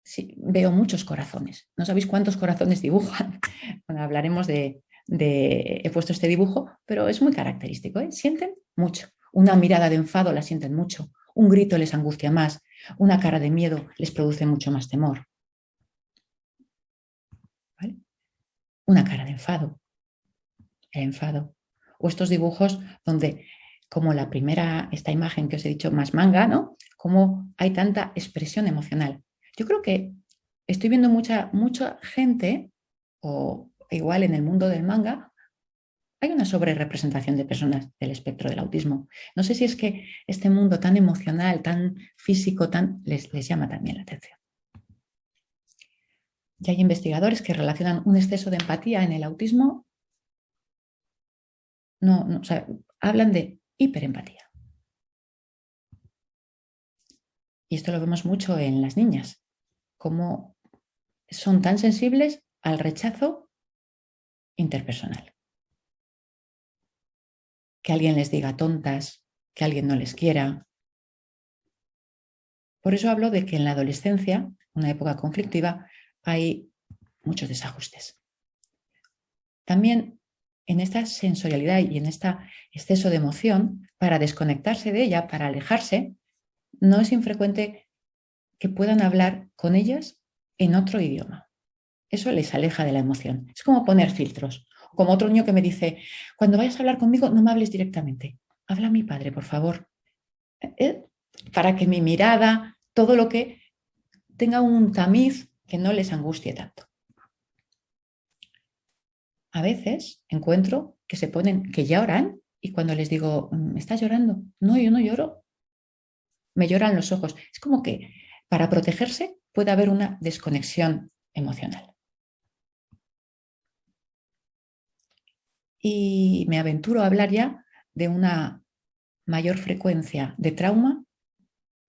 Sí, veo muchos corazones. No sabéis cuántos corazones dibujan. Bueno, hablaremos he puesto este dibujo, pero es muy característico. Sienten mucho. Una mirada de enfado la sienten mucho. Un grito les angustia más. Una cara de miedo les produce mucho más temor. ¿Vale? una cara de enfado, el enfado. O estos dibujos donde, como la primera, esta imagen que os he dicho, más manga, ¿no? Cómo hay tanta expresión emocional. Yo creo que estoy viendo mucha gente, o igual en el mundo del manga, hay una sobrerepresentación de personas del espectro del autismo. No sé si es que este mundo tan emocional, tan físico, les llama también la atención. Y hay investigadores que relacionan un exceso de empatía en el autismo. O sea, hablan de hiperempatía. Y esto lo vemos mucho en las niñas, cómo son tan sensibles al rechazo interpersonal. Que alguien les diga tontas, que alguien no les quiera. Por eso hablo de que en la adolescencia, una época conflictiva, hay muchos desajustes. También en esta sensorialidad y en este exceso de emoción, para desconectarse de ella, para alejarse, no es infrecuente que puedan hablar con ellas en otro idioma. Eso les aleja de la emoción. Es como poner filtros. Como otro niño que me dice, cuando vayas a hablar conmigo, no me hables directamente. Habla a mi padre, por favor. Para que mi mirada, todo lo que tenga un tamiz que no les angustie tanto. A veces encuentro que se ponen, que lloran, y cuando les digo, ¿estás llorando? No, yo no lloro. Me lloran los ojos. Es como que para protegerse puede haber una desconexión emocional. Y me aventuro a hablar ya de una mayor frecuencia de trauma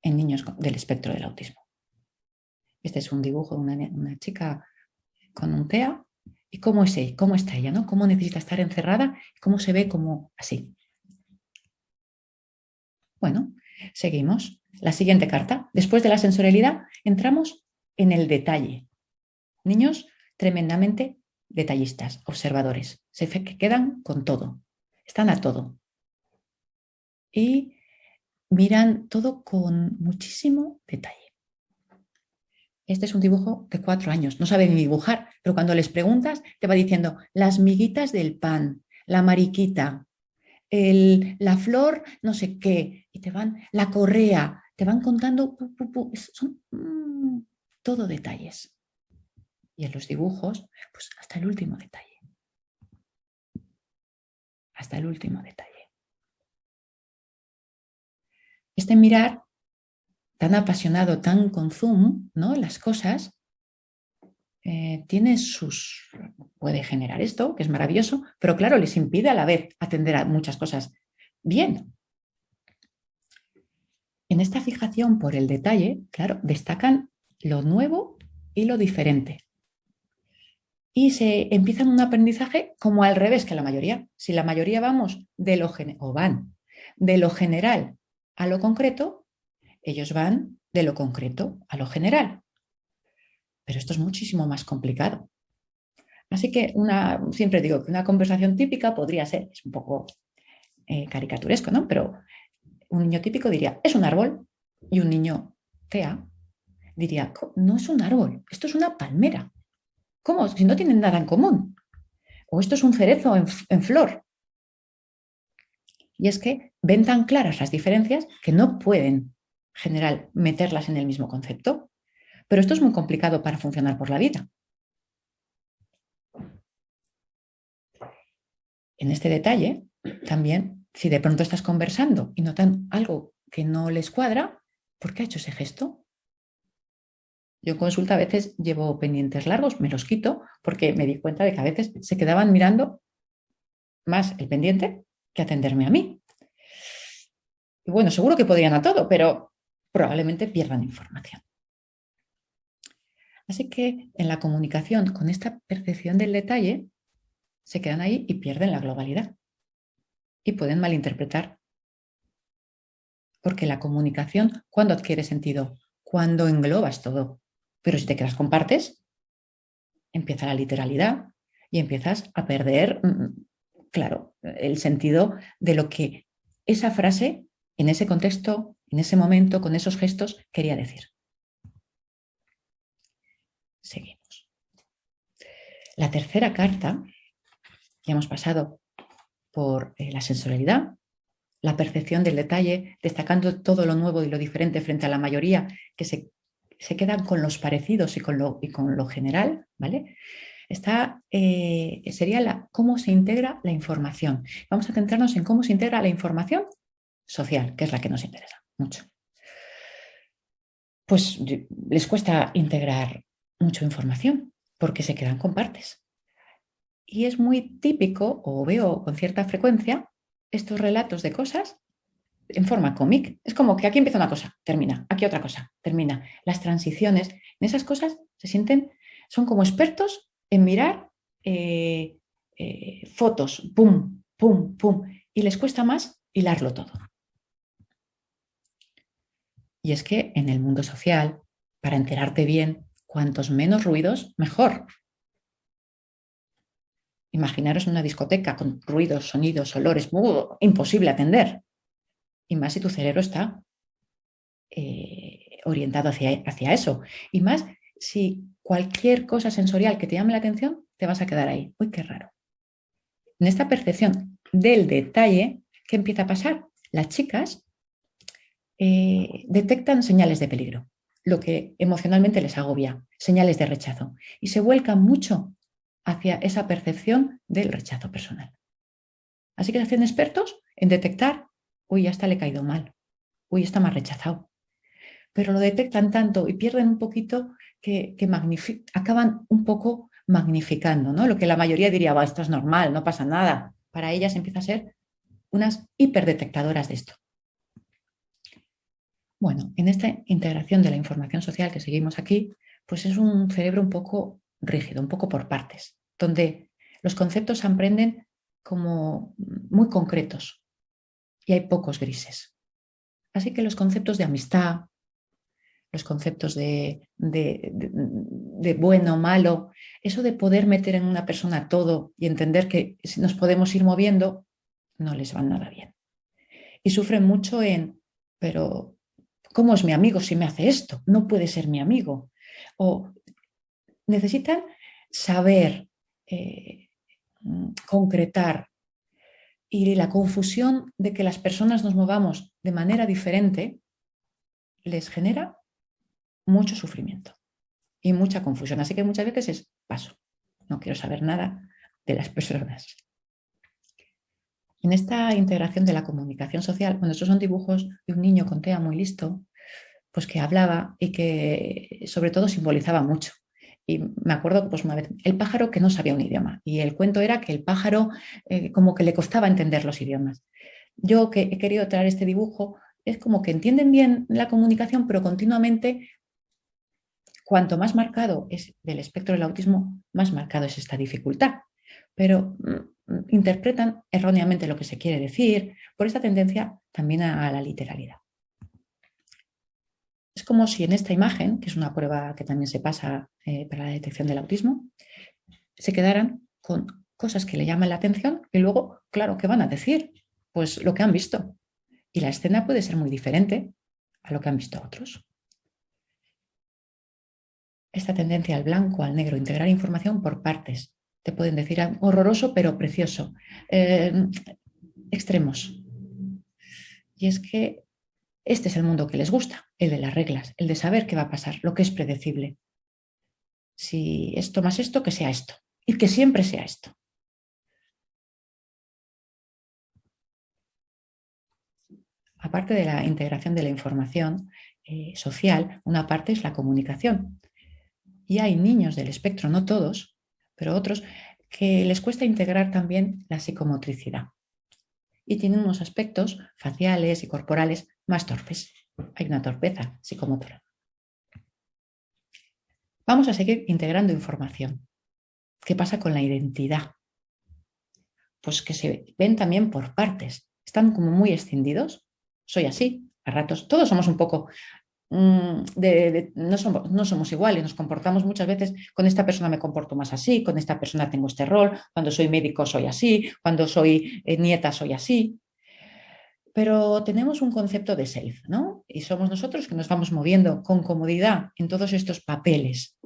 en niños del espectro del autismo. Este es un dibujo de una chica con un TEA. ¿Y cómo es ella? ¿Cómo está ella? ¿No? ¿Cómo necesita estar encerrada? ¿Cómo se ve como así? Bueno, seguimos. La siguiente carta. Después de la sensorialidad, entramos en el detalle. Niños tremendamente detallistas, observadores. Se quedan con todo. Están a todo. Y miran todo con muchísimo detalle. Este es un dibujo de 4 años, no sabe ni dibujar, pero cuando les preguntas te va diciendo las miguitas del pan, la mariquita, la flor no sé qué, y te van, la correa, te van contando, son todo detalles. Y en los dibujos, pues hasta el último detalle. Hasta el último detalle. Este mirar tan apasionado, tan con zoom, ¿no? Las cosas, puede generar esto, que es maravilloso, pero claro, les impide a la vez atender a muchas cosas bien. En esta fijación por el detalle, claro, destacan lo nuevo y lo diferente. Y se empiezan un aprendizaje como al revés que la mayoría. Si la mayoría vamos van de lo general a lo concreto, ellos van de lo concreto a lo general. Pero esto es muchísimo más complicado. Así que siempre digo que una conversación típica podría ser, es un poco caricaturesco, ¿no? Pero un niño típico diría, es un árbol, y un niño TEA diría, no es un árbol, esto es una palmera. ¿Cómo? Si no tienen nada en común. O esto es un cerezo en flor. Y es que ven tan claras las diferencias que no pueden general meterlas en el mismo concepto. Pero esto es muy complicado para funcionar por la vida. En este detalle, también, si de pronto estás conversando y notan algo que no les cuadra, ¿por qué ha hecho ese gesto? Yo en consulta a veces llevo pendientes largos, me los quito porque me di cuenta de que a veces se quedaban mirando más el pendiente que atenderme a mí. Y bueno, seguro que podrían a todo, pero probablemente pierdan información. Así que en la comunicación, con esta percepción del detalle, se quedan ahí y pierden la globalidad. Y pueden malinterpretar. Porque la comunicación, ¿cuándo adquiere sentido? Cuando englobas todo. Pero si te quedas con partes, empieza la literalidad y empiezas a perder, claro, el sentido de lo que esa frase, en ese contexto, en ese momento, con esos gestos, quería decir. Seguimos. La tercera carta, ya hemos pasado por la sensorialidad, la percepción del detalle, destacando todo lo nuevo y lo diferente frente a la mayoría que se quedan con los parecidos y con lo general, ¿vale? Sería cómo se integra la información. Vamos a centrarnos en cómo se integra la información social, que es la que nos interesa mucho. Pues les cuesta integrar mucha información porque se quedan con partes. Y es muy típico, o veo con cierta frecuencia, estos relatos de cosas en forma cómic. Es como que aquí empieza una cosa, termina, aquí otra cosa, termina. Las transiciones, en esas cosas son como expertos en mirar fotos, pum, pum, pum, y les cuesta más hilarlo todo. Y es que en el mundo social, para enterarte bien, cuantos menos ruidos, mejor. Imaginaros una discoteca con ruidos, sonidos, olores, imposible atender. Y más si tu cerebro está orientado hacia eso. Y más si cualquier cosa sensorial que te llame la atención, te vas a quedar ahí. Uy, qué raro. En esta percepción del detalle, ¿qué empieza a pasar? Las chicas detectan señales de peligro, lo que emocionalmente les agobia, señales de rechazo, y se vuelcan mucho hacia esa percepción del rechazo personal. Así que se hacen expertos en detectar, uy, hasta le he caído mal, uy, está más rechazado. Pero lo detectan tanto y pierden un poquito que acaban un poco magnificando, ¿no? Lo que la mayoría diría, esto es normal, no pasa nada. Para ellas empieza a ser unas hiperdetectadoras de esto. Bueno, en esta integración de la información social que seguimos aquí, pues es un cerebro un poco rígido, un poco por partes, donde los conceptos se aprenden como muy concretos y hay pocos grises. Así que los conceptos de amistad, los conceptos de bueno, malo, eso de poder meter en una persona todo y entender que nos podemos ir moviendo, no les va nada bien. Y sufren mucho pero ¿cómo es mi amigo si me hace esto? No puede ser mi amigo. O necesitan saber, concretar, y la confusión de que las personas nos movamos de manera diferente les genera mucho sufrimiento y mucha confusión. Así que muchas veces es paso. No quiero saber nada de las personas. En esta integración de la comunicación social, bueno, estos son dibujos de un niño con TEA muy listo, pues que hablaba y que sobre todo simbolizaba mucho. Y me acuerdo pues una vez, el pájaro que no sabía un idioma. Y el cuento era que el pájaro como que le costaba entender los idiomas. Yo que he querido traer este dibujo, es como que entienden bien la comunicación, pero continuamente, cuanto más marcado es del espectro del autismo, más marcado es esta dificultad. Pero interpretan erróneamente lo que se quiere decir por esta tendencia también a la literalidad. Es como si en esta imagen, que es una prueba que también se pasa para la detección del autismo, se quedaran con cosas que le llaman la atención y luego, claro, ¿qué van a decir? Pues lo que han visto. Y la escena puede ser muy diferente a lo que han visto otros. Esta tendencia al blanco, al negro, integrar información por partes. Te pueden decir horroroso pero precioso. Extremos. Y es que este es el mundo que les gusta, el de las reglas, el de saber qué va a pasar, lo que es predecible. Si esto más esto, que sea esto. Y que siempre sea esto. Aparte de la integración de la información social, una parte es la comunicación. Y hay niños del espectro, no todos, pero otros, que les cuesta integrar también la psicomotricidad. Y tienen unos aspectos faciales y corporales más torpes. Hay una torpeza psicomotora. Vamos a seguir integrando información. ¿Qué pasa con la identidad? Pues que se ven también por partes. Están como muy escindidos. Soy así, a ratos. Todos somos un poco... no somos iguales, nos comportamos muchas veces, con esta persona me comporto más así, con esta persona tengo este rol, cuando soy médico soy así, cuando soy nieta soy así. Pero tenemos un concepto de self, ¿no? Y somos nosotros que nos vamos moviendo con comodidad en todos estos papeles.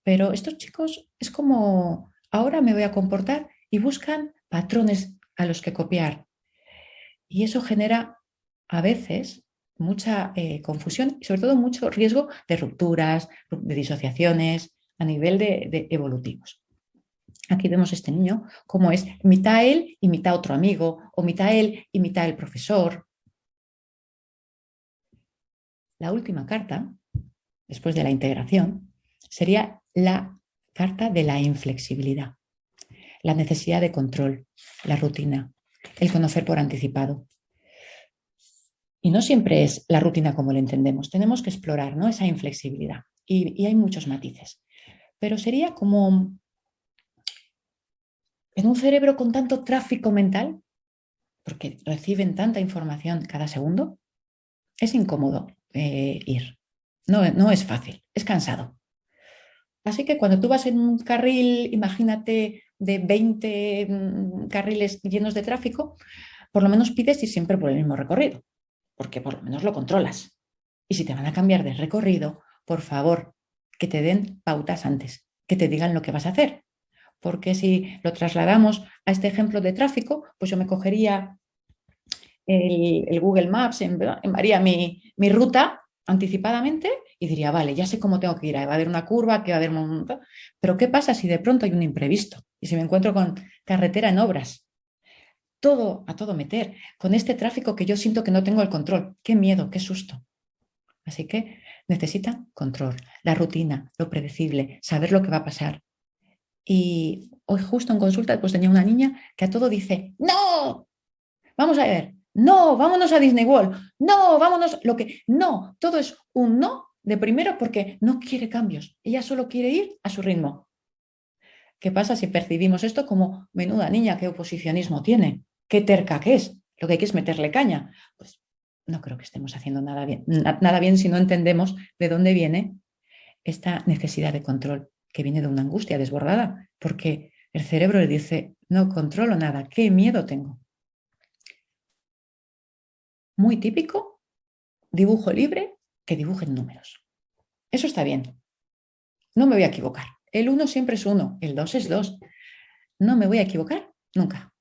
Pero estos chicos es como ahora me voy a comportar y buscan patrones a los que copiar. Y eso genera a veces mucha confusión y sobre todo mucho riesgo de rupturas, de disociaciones a nivel de evolutivos. Aquí vemos este niño como es mitad él y mitad otro amigo, o mitad él y mitad el profesor. La última carta, después de la integración, sería la carta de la inflexibilidad, la necesidad de control, la rutina, el conocer por anticipado. Y no siempre es la rutina como la entendemos, tenemos que explorar, ¿no?, esa inflexibilidad. Y hay muchos matices. Pero sería como en un cerebro con tanto tráfico mental, porque reciben tanta información cada segundo, es incómodo ir. No es fácil, es cansado. Así que cuando tú vas en un carril, imagínate, de 20 carriles llenos de tráfico, por lo menos pides ir siempre por el mismo recorrido, porque por lo menos lo controlas. Y si te van a cambiar de recorrido, por favor, que te den pautas antes, que te digan lo que vas a hacer. Porque si lo trasladamos a este ejemplo de tráfico, pues yo me cogería el Google Maps, enviaría mi ruta anticipadamente y diría, vale, ya sé cómo tengo que ir, va a haber una curva, que va a haber un... Pero ¿qué pasa si de pronto hay un imprevisto? Y si me encuentro con carretera en obras, todo a todo meter, con este tráfico que yo siento que no tengo el control. Qué miedo, qué susto. Así que necesita control, la rutina, lo predecible, saber lo que va a pasar. Y hoy justo en consulta pues tenía una niña que a todo dice, no, vamos a ver, no, vámonos a Disney World, no, vámonos, no, todo es un no de primero porque no quiere cambios, ella solo quiere ir a su ritmo. ¿Qué pasa si percibimos esto como menuda niña, qué oposicionismo tiene, qué terca que es, lo que hay que es meterle caña? Pues no creo que estemos haciendo nada bien si no entendemos de dónde viene esta necesidad de control, que viene de una angustia desbordada, porque el cerebro le dice, no controlo nada, qué miedo tengo. Muy típico, dibujo libre, que dibujen números. Eso está bien, no me voy a equivocar. El 1 siempre es 1, el 2 es 2. No me voy a equivocar nunca.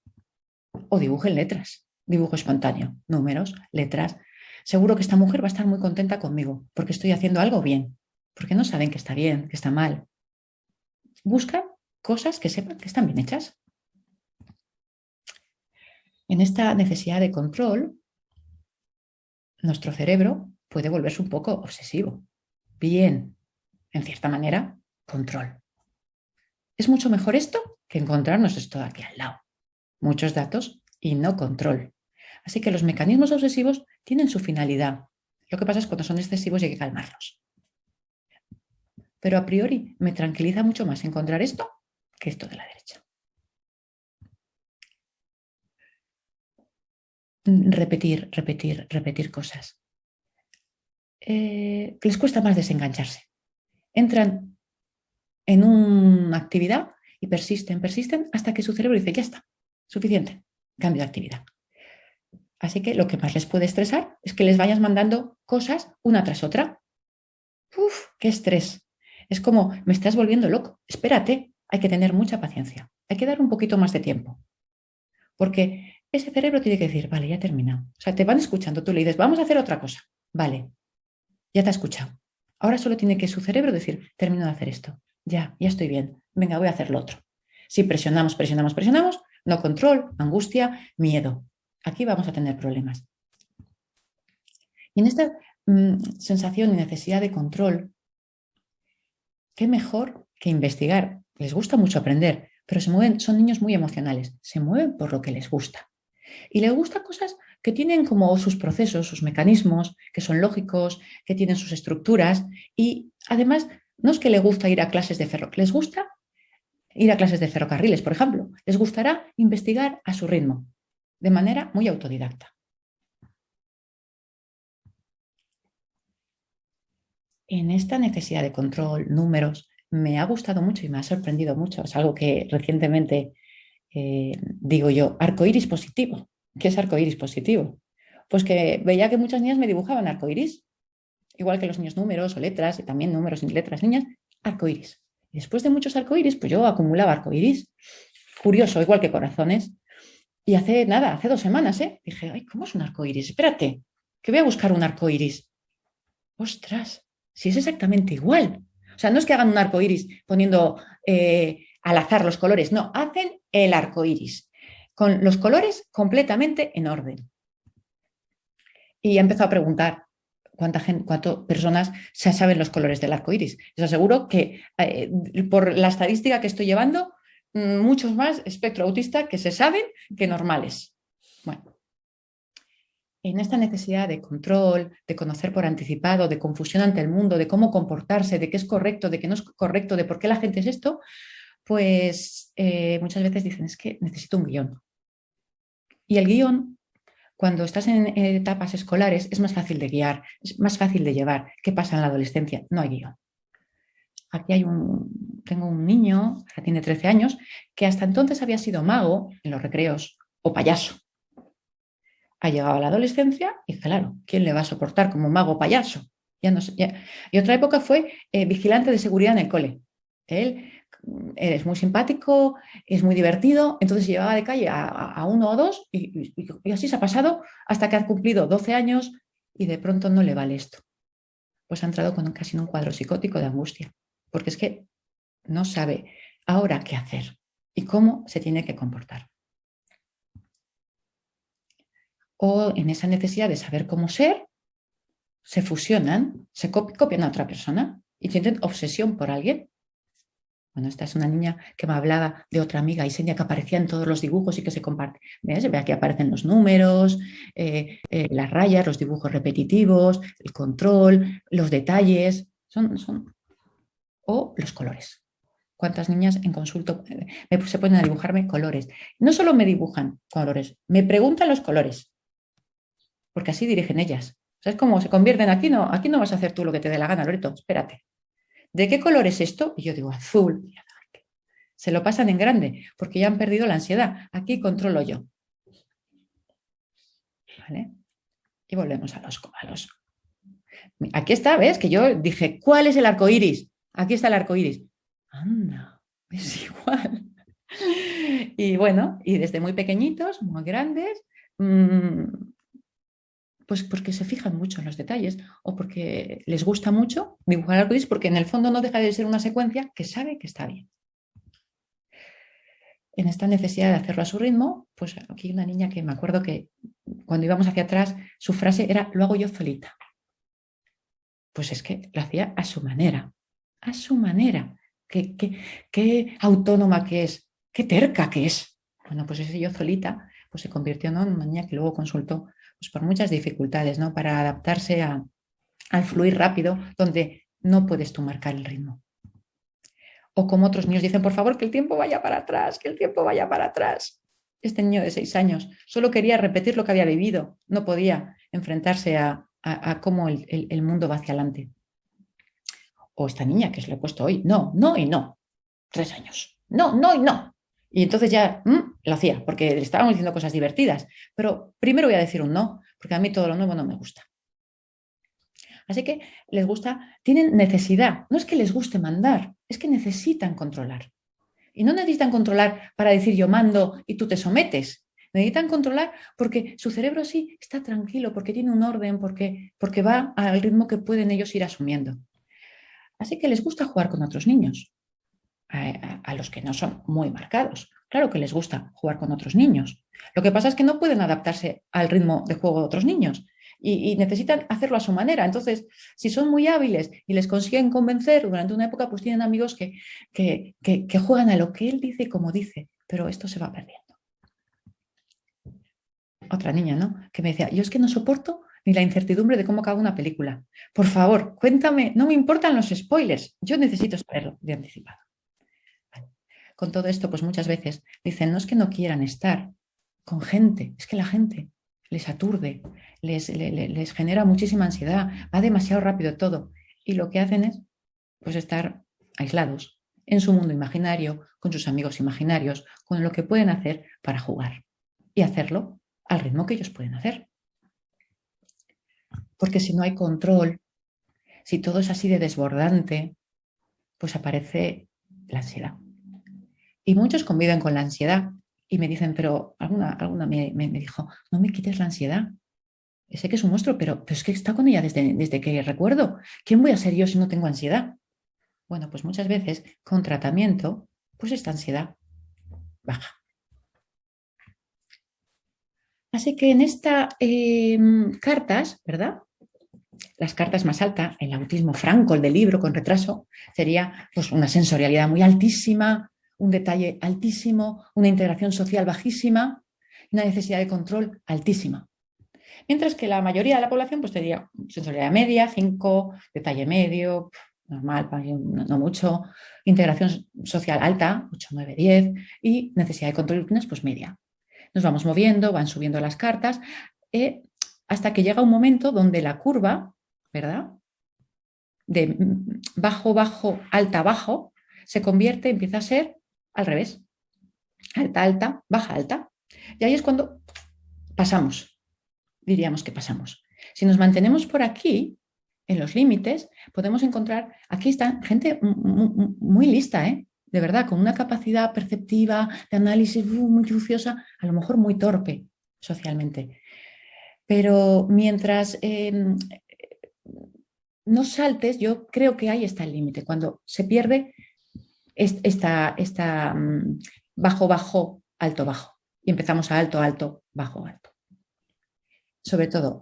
O dibujen letras, dibujo espontáneo, números, letras. Seguro que esta mujer va a estar muy contenta conmigo porque estoy haciendo algo bien, porque no saben que está bien, que está mal. Buscan cosas que sepan que están bien hechas. En esta necesidad de control, nuestro cerebro puede volverse un poco obsesivo. Bien, en cierta manera, control. Es mucho mejor esto que encontrarnos esto aquí al lado. Muchos datos y no control. Así que los mecanismos obsesivos tienen su finalidad. Lo que pasa es que cuando son excesivos hay que calmarlos. Pero a priori me tranquiliza mucho más encontrar esto que esto de la derecha. Repetir cosas. Les cuesta más desengancharse. Entran en una actividad y persisten hasta que su cerebro dice, ya está, suficiente, cambio de actividad. Así que lo que más les puede estresar es que les vayas mandando cosas una tras otra. ¡Uf! ¡Qué estrés! Es como, me estás volviendo loco, espérate, hay que tener mucha paciencia, hay que dar un poquito más de tiempo. Porque ese cerebro tiene que decir, vale, ya he terminado. O sea, te van escuchando, tú le dices, vamos a hacer otra cosa. Vale, ya te ha escuchado. Ahora solo tiene que su cerebro decir, termino de hacer esto. Ya estoy bien. Venga, voy a hacer lo otro. Si presionamos, no control, angustia, miedo. Aquí vamos a tener problemas. Y en esta sensación y necesidad de control, qué mejor que investigar. Les gusta mucho aprender, pero son niños muy emocionales. Se mueven por lo que les gusta. Y les gustan cosas que tienen como sus procesos, sus mecanismos, que son lógicos, que tienen sus estructuras. Y además, no es que les gusta ir a clases de les gusta ir a clases de ferrocarriles, por ejemplo. Les gustará investigar a su ritmo, de manera muy autodidacta. En esta necesidad de control, números, me ha gustado mucho y me ha sorprendido mucho. Es algo que recientemente digo yo, arcoíris positivo. ¿Qué es arcoíris positivo? Pues que veía que muchas niñas me dibujaban arcoíris, igual que los niños números o letras, y también números y letras niñas, arcoíris. Y después de muchos arcoíris, pues yo acumulaba arcoíris. Curioso, igual que corazones. Y hace 2 semanas, dije, ay, ¿cómo es un arcoíris? Espérate, que voy a buscar un arcoíris. Ostras, si es exactamente igual. O sea, no es que hagan un arcoíris poniendo al azar los colores, no, hacen el arcoíris con los colores completamente en orden. Y empezó a preguntar cuántas personas se saben los colores del arco iris. Les aseguro que por la estadística que estoy llevando, muchos más espectro autista que se saben que normales. Bueno, en esta necesidad de control, de conocer por anticipado, de confusión ante el mundo, de cómo comportarse, de qué es correcto, de qué no es correcto, de por qué la gente es esto, pues muchas veces dicen, es que necesito un guión. Y el guión, cuando estás en etapas escolares, es más fácil de guiar, es más fácil de llevar. ¿Qué pasa en la adolescencia? No hay guión. Aquí tengo un niño, ahora tiene 13 años, que hasta entonces había sido mago en los recreos o payaso. Ha llegado a la adolescencia y claro, ¿quién le va a soportar como mago o payaso? Ya no sé, ya. Y otra época fue vigilante de seguridad en el cole. Él es muy simpático, es muy divertido, entonces llevaba de calle a uno o dos y así se ha pasado hasta que ha cumplido 12 años y de pronto no le vale esto. Pues ha entrado con casi un cuadro psicótico de angustia, porque es que no sabe ahora qué hacer y cómo se tiene que comportar. O en esa necesidad de saber cómo ser, se fusionan, se copian a otra persona y sienten obsesión por alguien. Bueno, esta es una niña que me hablaba de otra amiga, Isenia, que aparecía en todos los dibujos y que se comparte. ¿Ves? Ve aquí aparecen los números, las rayas, los dibujos repetitivos, el control, los detalles, o los colores. ¿Cuántas niñas en consulto se ponen a dibujarme colores? No solo me dibujan colores, me preguntan los colores, porque así dirigen ellas. ¿Sabes cómo se convierten? Aquí no vas a hacer tú lo que te dé la gana, Loreto, espérate. ¿De qué color es esto? Y yo digo, azul. Se lo pasan en grande, porque ya han perdido la ansiedad. Aquí controlo yo. ¿Vale? Y volvemos a los. Aquí está, ¿ves? Que yo dije, ¿cuál es el arco iris? Aquí está el arco iris. Anda, es igual. Y bueno, y desde muy pequeñitos, muy grandes, pues porque se fijan mucho en los detalles o porque les gusta mucho dibujar el arco iris, porque en el fondo no deja de ser una secuencia que sabe que está bien. En esta necesidad de hacerlo a su ritmo, pues aquí hay una niña que me acuerdo que cuando íbamos hacia atrás, su frase era, lo hago yo solita. Pues es que lo hacía a su manera, a su manera. Qué autónoma que es, qué terca que es. Bueno, pues ese yo solita pues se convirtió, ¿no?, en una niña que luego consultó pues, por muchas dificultades, ¿no?, para adaptarse al fluir rápido, donde no puedes tú marcar el ritmo. O como otros niños dicen, por favor, que el tiempo vaya para atrás, que el tiempo vaya para atrás. Este niño de 6 años solo quería repetir lo que había vivido, no podía enfrentarse a cómo el mundo va hacia adelante. O esta niña que se le he puesto hoy, no, no y no. 3 años, no, no y no. Y entonces ya lo hacía, porque le estábamos diciendo cosas divertidas. Pero primero voy a decir un no, porque a mí todo lo nuevo no me gusta. Así que les gusta, tienen necesidad. No es que les guste mandar, es que necesitan controlar. Y no necesitan controlar para decir yo mando y tú te sometes. Necesitan controlar porque su cerebro sí está tranquilo, porque tiene un orden, porque va al ritmo que pueden ellos ir asumiendo. Así que les gusta jugar con otros niños, a los que no son muy marcados. Claro que les gusta jugar con otros niños. Lo que pasa es que no pueden adaptarse al ritmo de juego de otros niños y necesitan hacerlo a su manera. Entonces, si son muy hábiles y les consiguen convencer durante una época, pues tienen amigos que juegan a lo que él dice y como dice, pero esto se va perdiendo. Otra niña, ¿no?, que me decía, yo es que no soporto ni la incertidumbre de cómo acaba una película. Por favor, cuéntame, no me importan los spoilers, yo necesito saberlo de anticipado. Vale. Con todo esto, pues muchas veces dicen, no es que no quieran estar con gente, es que la gente les aturde, les genera muchísima ansiedad, va demasiado rápido todo. Y lo que hacen es pues estar aislados en su mundo imaginario, con sus amigos imaginarios, con lo que pueden hacer para jugar y hacerlo al ritmo que ellos pueden hacer. Porque si no hay control, si todo es así de desbordante, pues aparece la ansiedad. Y muchos conviven con la ansiedad y me dicen, pero alguna me dijo, no me quites la ansiedad. Sé que es un monstruo, pero es que está con ella desde que recuerdo. ¿Quién voy a ser yo si no tengo ansiedad? Bueno, pues muchas veces con tratamiento, pues esta ansiedad baja. Así que en estas cartas, ¿verdad? Las cartas más altas, el autismo franco, el del libro con retraso, sería pues una sensorialidad muy altísima, un detalle altísimo, una integración social bajísima, una necesidad de control altísima. Mientras que la mayoría de la población pues tendría sensorialidad media, 5, detalle medio, normal, no mucho, integración social alta, 8, 9, 10 y necesidad de control y rutinas pues media. Nos vamos moviendo, van subiendo las cartas, hasta que llega un momento donde la curva, ¿verdad? De bajo, bajo, alta, bajo, se convierte, empieza a ser al revés. Alta, alta, baja, alta. Y ahí es cuando pasamos, diríamos que pasamos. Si nos mantenemos por aquí, en los límites, podemos encontrar, aquí está gente muy lista, de verdad, con una capacidad perceptiva de análisis muy juiciosa, a lo mejor muy torpe socialmente. Pero mientras no saltes, yo creo que ahí está el límite, cuando se pierde esta bajo, bajo, alto, bajo. Y empezamos a alto, alto, bajo, alto. Sobre todo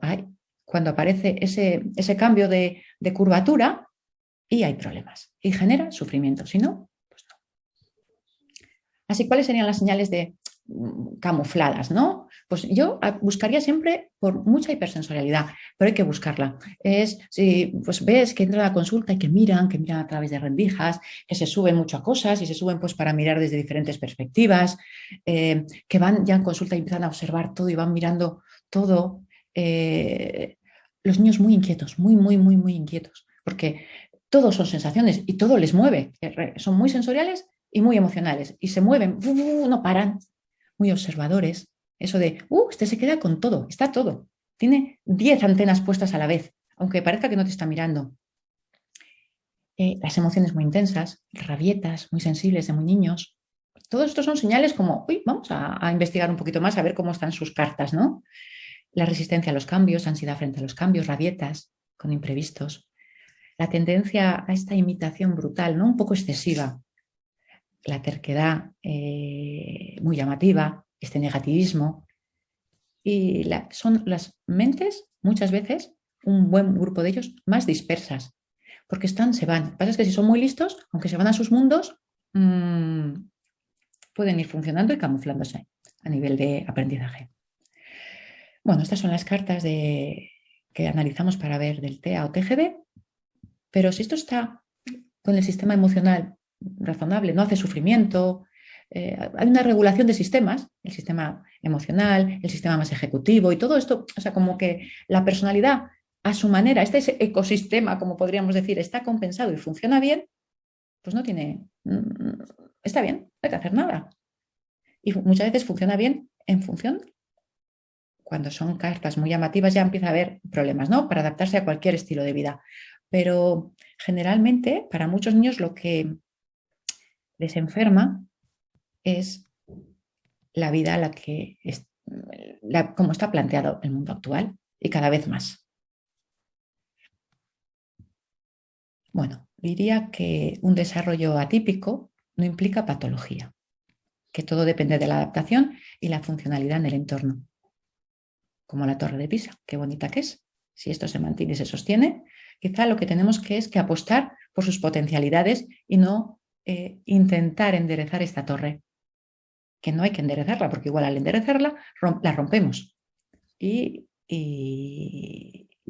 cuando aparece ese cambio de curvatura y hay problemas y genera sufrimiento. Si no, pues no. Así, ¿cuáles serían las señales de camufladas, ¿no? Pues yo buscaría siempre por mucha hipersensorialidad, pero hay que buscarla. Si pues ves que entra a la consulta y que miran a través de rendijas, que se suben mucho a cosas y se suben pues para mirar desde diferentes perspectivas, que van ya en consulta y empiezan a observar todo y van mirando todo. Los niños muy inquietos, muy inquietos, porque todos son sensaciones y todo les mueve. Son muy sensoriales y muy emocionales y se mueven, no paran. Muy observadores, eso de, este se queda con todo, está todo, tiene 10 antenas puestas a la vez, aunque parezca que no te está mirando. Las emociones muy intensas, rabietas, muy sensibles de muy niños. Todos estos son señales como, vamos a investigar un poquito más, a ver cómo están sus cartas, ¿no? La resistencia a los cambios, ansiedad frente a los cambios, rabietas con imprevistos. La tendencia a esta imitación brutal, ¿no? Un poco excesiva. La terquedad muy llamativa, este negativismo. Y son las mentes, muchas veces, un buen grupo de ellos, más dispersas, porque se van. Lo que pasa es que si son muy listos, aunque se van a sus mundos, pueden ir funcionando y camuflándose a nivel de aprendizaje. Bueno, estas son las cartas que analizamos para ver del TEA o TGD, pero si esto está con el sistema emocional razonable, no hace sufrimiento, hay una regulación de sistemas, el sistema emocional, el sistema más ejecutivo y todo esto, o sea, como que la personalidad a su manera, este ecosistema, como podríamos decir, está compensado y funciona bien, pues no tiene, está bien, no hay que hacer nada. Y muchas veces funciona bien en función, cuando son cartas muy llamativas ya empieza a haber problemas, ¿no? Para adaptarse a cualquier estilo de vida. Pero generalmente, para muchos niños lo que les enferma es la vida a la que como está planteado el mundo actual y cada vez más. Bueno, diría que un desarrollo atípico no implica patología, que todo depende de la adaptación y la funcionalidad en el entorno. Como la Torre de Pisa, qué bonita que es. Si esto se mantiene y se sostiene, quizá lo que tenemos es que apostar por sus potencialidades y no intentar enderezar esta torre, que no hay que enderezarla, porque igual al enderezarla la rompemos y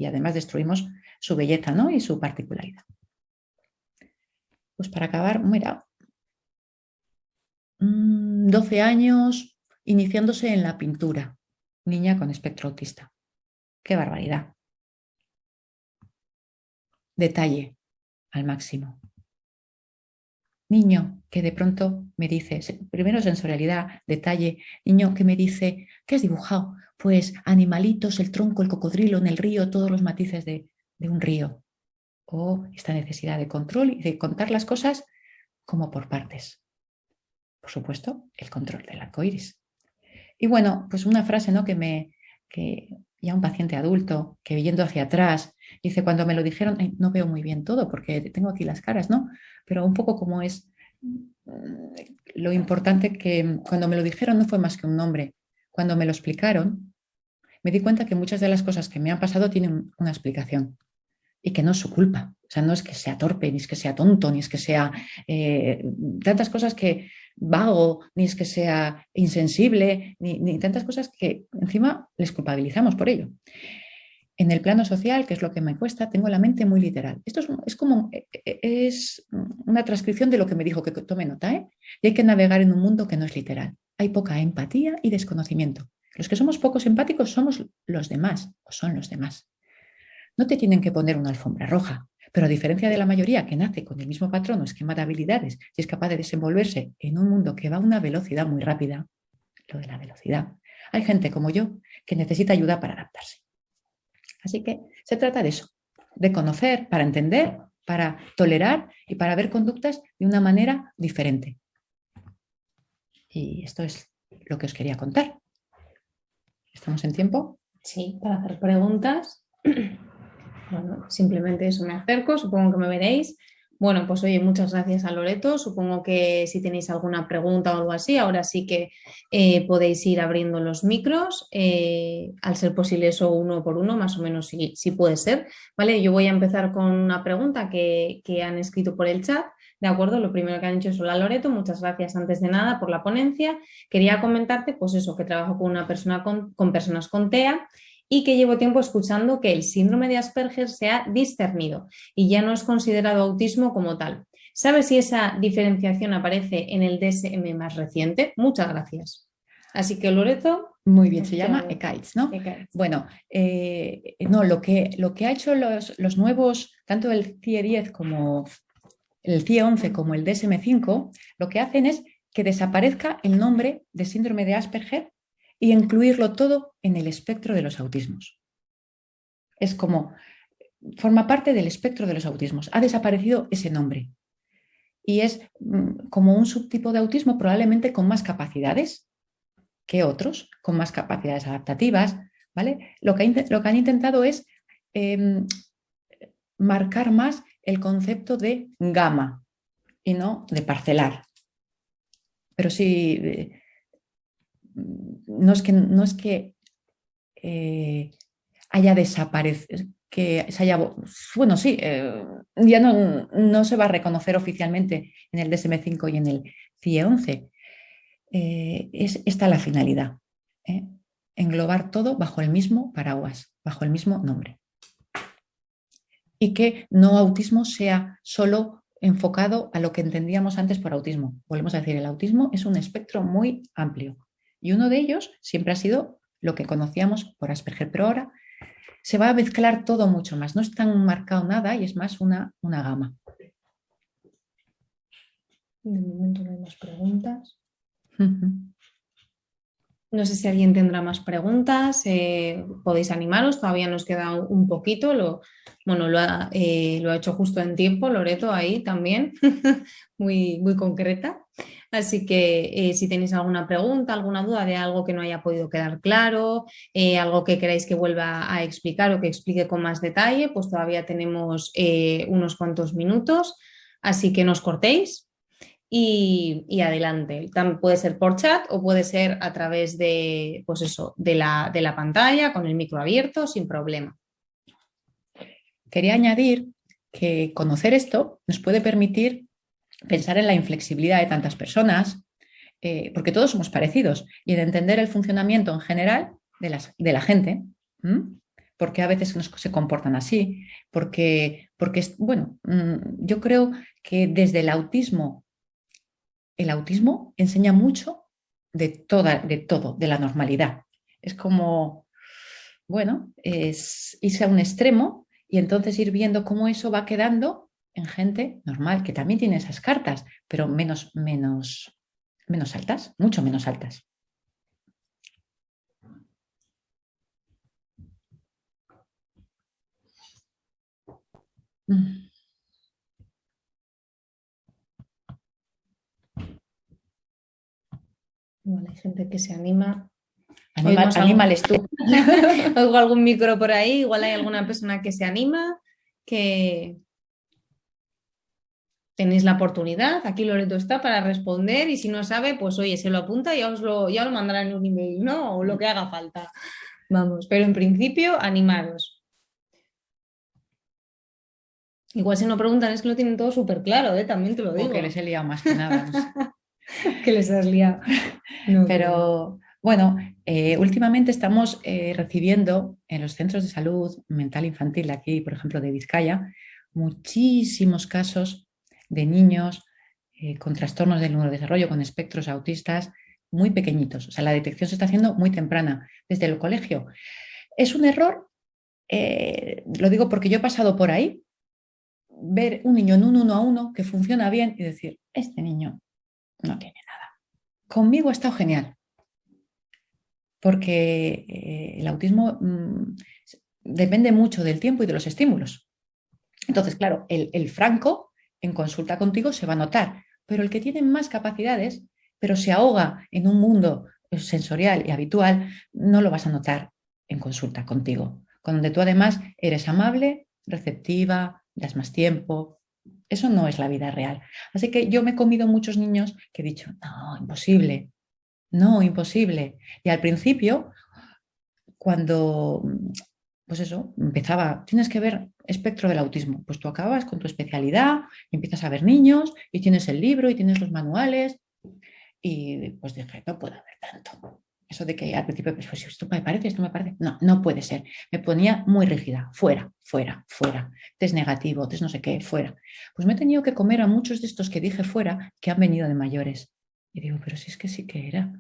además destruimos su belleza, ¿no? Y su particularidad. Pues para acabar, mira, 12 años iniciándose en la pintura, niña con espectro autista. ¡Qué barbaridad! Detalle al máximo. Niño que de pronto me dice, primero sensorialidad, detalle, niño que me dice, ¿qué has dibujado? Pues animalitos, el tronco, el cocodrilo en el río, todos los matices de un río. O esta necesidad de control y de contar las cosas como por partes. Por supuesto, el control del arco iris. Y bueno, pues una frase, ¿no? que ya un paciente adulto que yendo hacia atrás dice, cuando me lo dijeron, no veo muy bien todo porque tengo aquí las caras, ¿no? Pero un poco como es lo importante que cuando me lo dijeron no fue más que un nombre. Cuando me lo explicaron, me di cuenta que muchas de las cosas que me han pasado tienen una explicación y que no es su culpa. O sea, no es que sea torpe, ni es que sea tonto, ni es que sea tantas cosas que vago, ni es que sea insensible, ni tantas cosas que encima les culpabilizamos por ello. En el plano social, que es lo que me cuesta, tengo la mente muy literal. Esto es como es una transcripción de lo que me dijo, que tome nota, ¿eh? Y hay que navegar en un mundo que no es literal. Hay poca empatía y desconocimiento. Los que somos pocos empáticos somos los demás, o son los demás. No te tienen que poner una alfombra roja, pero a diferencia de la mayoría que nace con el mismo patrón o esquema de habilidades y es capaz de desenvolverse en un mundo que va a una velocidad muy rápida, lo de la velocidad, hay gente como yo que necesita ayuda para adaptarse. Así que se trata de eso, de conocer, para entender, para tolerar y para ver conductas de una manera diferente. Y esto es lo que os quería contar. ¿Estamos en tiempo? Sí, para hacer preguntas. Bueno, simplemente eso, me acerco, supongo que me veréis. Bueno, pues oye, muchas gracias a Loreto. Supongo que si tenéis alguna pregunta o algo así, ahora sí que podéis ir abriendo los micros. Al ser posible eso uno por uno, más o menos si puede ser. ¿Vale? Yo voy a empezar con una pregunta que han escrito por el chat. De acuerdo, lo primero que han dicho es hola Loreto, muchas gracias antes de nada por la ponencia. Quería comentarte, pues eso, que trabajo con una persona con personas con TEA y que llevo tiempo escuchando que el síndrome de Asperger se ha discernido y ya no es considerado autismo como tal. ¿Sabes si esa diferenciación aparece en el DSM más reciente? Muchas gracias. Así que Loreto. Muy bien, se llama ECAIDS, ¿no? ECAIDS. Bueno, no, lo que ha hecho los nuevos, tanto el CIE 10 como el CIE 11 como el DSM-5, lo que hacen es que desaparezca el nombre de síndrome de Asperger y incluirlo todo en el espectro de los autismos. Es como, forma parte del espectro de los autismos. Ha desaparecido ese nombre y es como un subtipo de autismo probablemente con más capacidades que otros, con más capacidades adaptativas, ¿vale? Lo que han intentado es marcar más el concepto de gama y no de parcelar. Pero sí, no es que haya desaparecido, que se haya, bueno, sí, ya no se va a reconocer oficialmente en el DSM-5 y en el CIE 11. Es esta la finalidad, englobar todo bajo el mismo paraguas, bajo el mismo nombre. Y que no autismo sea solo enfocado a lo que entendíamos antes por autismo. Volvemos a decir, el autismo es un espectro muy amplio y uno de ellos siempre ha sido lo que conocíamos por Asperger, pero ahora se va a mezclar todo mucho más, no es tan marcado nada y es más una gama. De momento no hay más preguntas. No sé si alguien tendrá más preguntas, podéis animaros, todavía nos queda un poquito. Lo ha hecho justo en tiempo, Loreto ahí también, muy concreta. Así que si tenéis alguna pregunta, alguna duda de algo que no haya podido quedar claro, algo que queráis que vuelva a explicar o que explique con más detalle, pues todavía tenemos unos cuantos minutos, así que no os cortéis. Y adelante. Puede ser por chat o puede ser a través de, pues eso, de la pantalla con el micro abierto sin problema. Quería añadir que conocer esto nos puede permitir pensar en la inflexibilidad de tantas personas, porque todos somos parecidos, y en entender el funcionamiento en general de la gente, porque a veces se comportan así, porque bueno, yo creo que desde el autismo enseña mucho de todo, de la normalidad. Es como, bueno, es irse a un extremo y entonces ir viendo cómo eso va quedando en gente normal, que también tiene esas cartas, pero menos altas, mucho menos altas. Igual hay gente que se anima. Anímales tú. Oigo algún micro por ahí, igual hay alguna persona que se anima, que tenéis la oportunidad. Aquí Loreto está para responder y si no sabe, pues oye, se lo apunta y ya lo mandará en un email, ¿no? O lo que haga falta. Vamos, pero en principio, animaros. Igual si no preguntan es que lo tienen todo súper claro, ¿eh? También te lo digo. O que les he liado más que nada. No sé. Que les has liado. No, Pero bueno, últimamente estamos recibiendo en los centros de salud mental infantil aquí, por ejemplo, de Vizcaya, muchísimos casos de niños con trastornos del neurodesarrollo, con espectros autistas muy pequeñitos. O sea, la detección se está haciendo muy temprana, desde el colegio. Es un error, lo digo porque yo he pasado por ahí, ver un niño en un 1-1 que funciona bien y decir, este niño no tiene nada. Conmigo ha estado genial, porque el autismo depende mucho del tiempo y de los estímulos. Entonces, claro, el franco en consulta contigo se va a notar, pero el que tiene más capacidades, pero se ahoga en un mundo sensorial y habitual, no lo vas a notar en consulta contigo, donde tú además eres amable, receptiva, das más tiempo. Eso no es la vida real. Así que yo me he comido muchos niños que he dicho, no, imposible, no, imposible. Y al principio, cuando, pues eso, empezaba, tienes que ver espectro del autismo, pues tú acabas con tu especialidad y empiezas a ver niños y tienes el libro y tienes los manuales y pues dije, no puede haber tanto. Eso de que al principio, pues esto me parece, no, no puede ser. Me ponía muy rígida, fuera, fuera, fuera, test negativo, test no sé qué, fuera. Pues me he tenido que comer a muchos de estos que dije fuera que han venido de mayores. Y digo, pero si es que sí que era.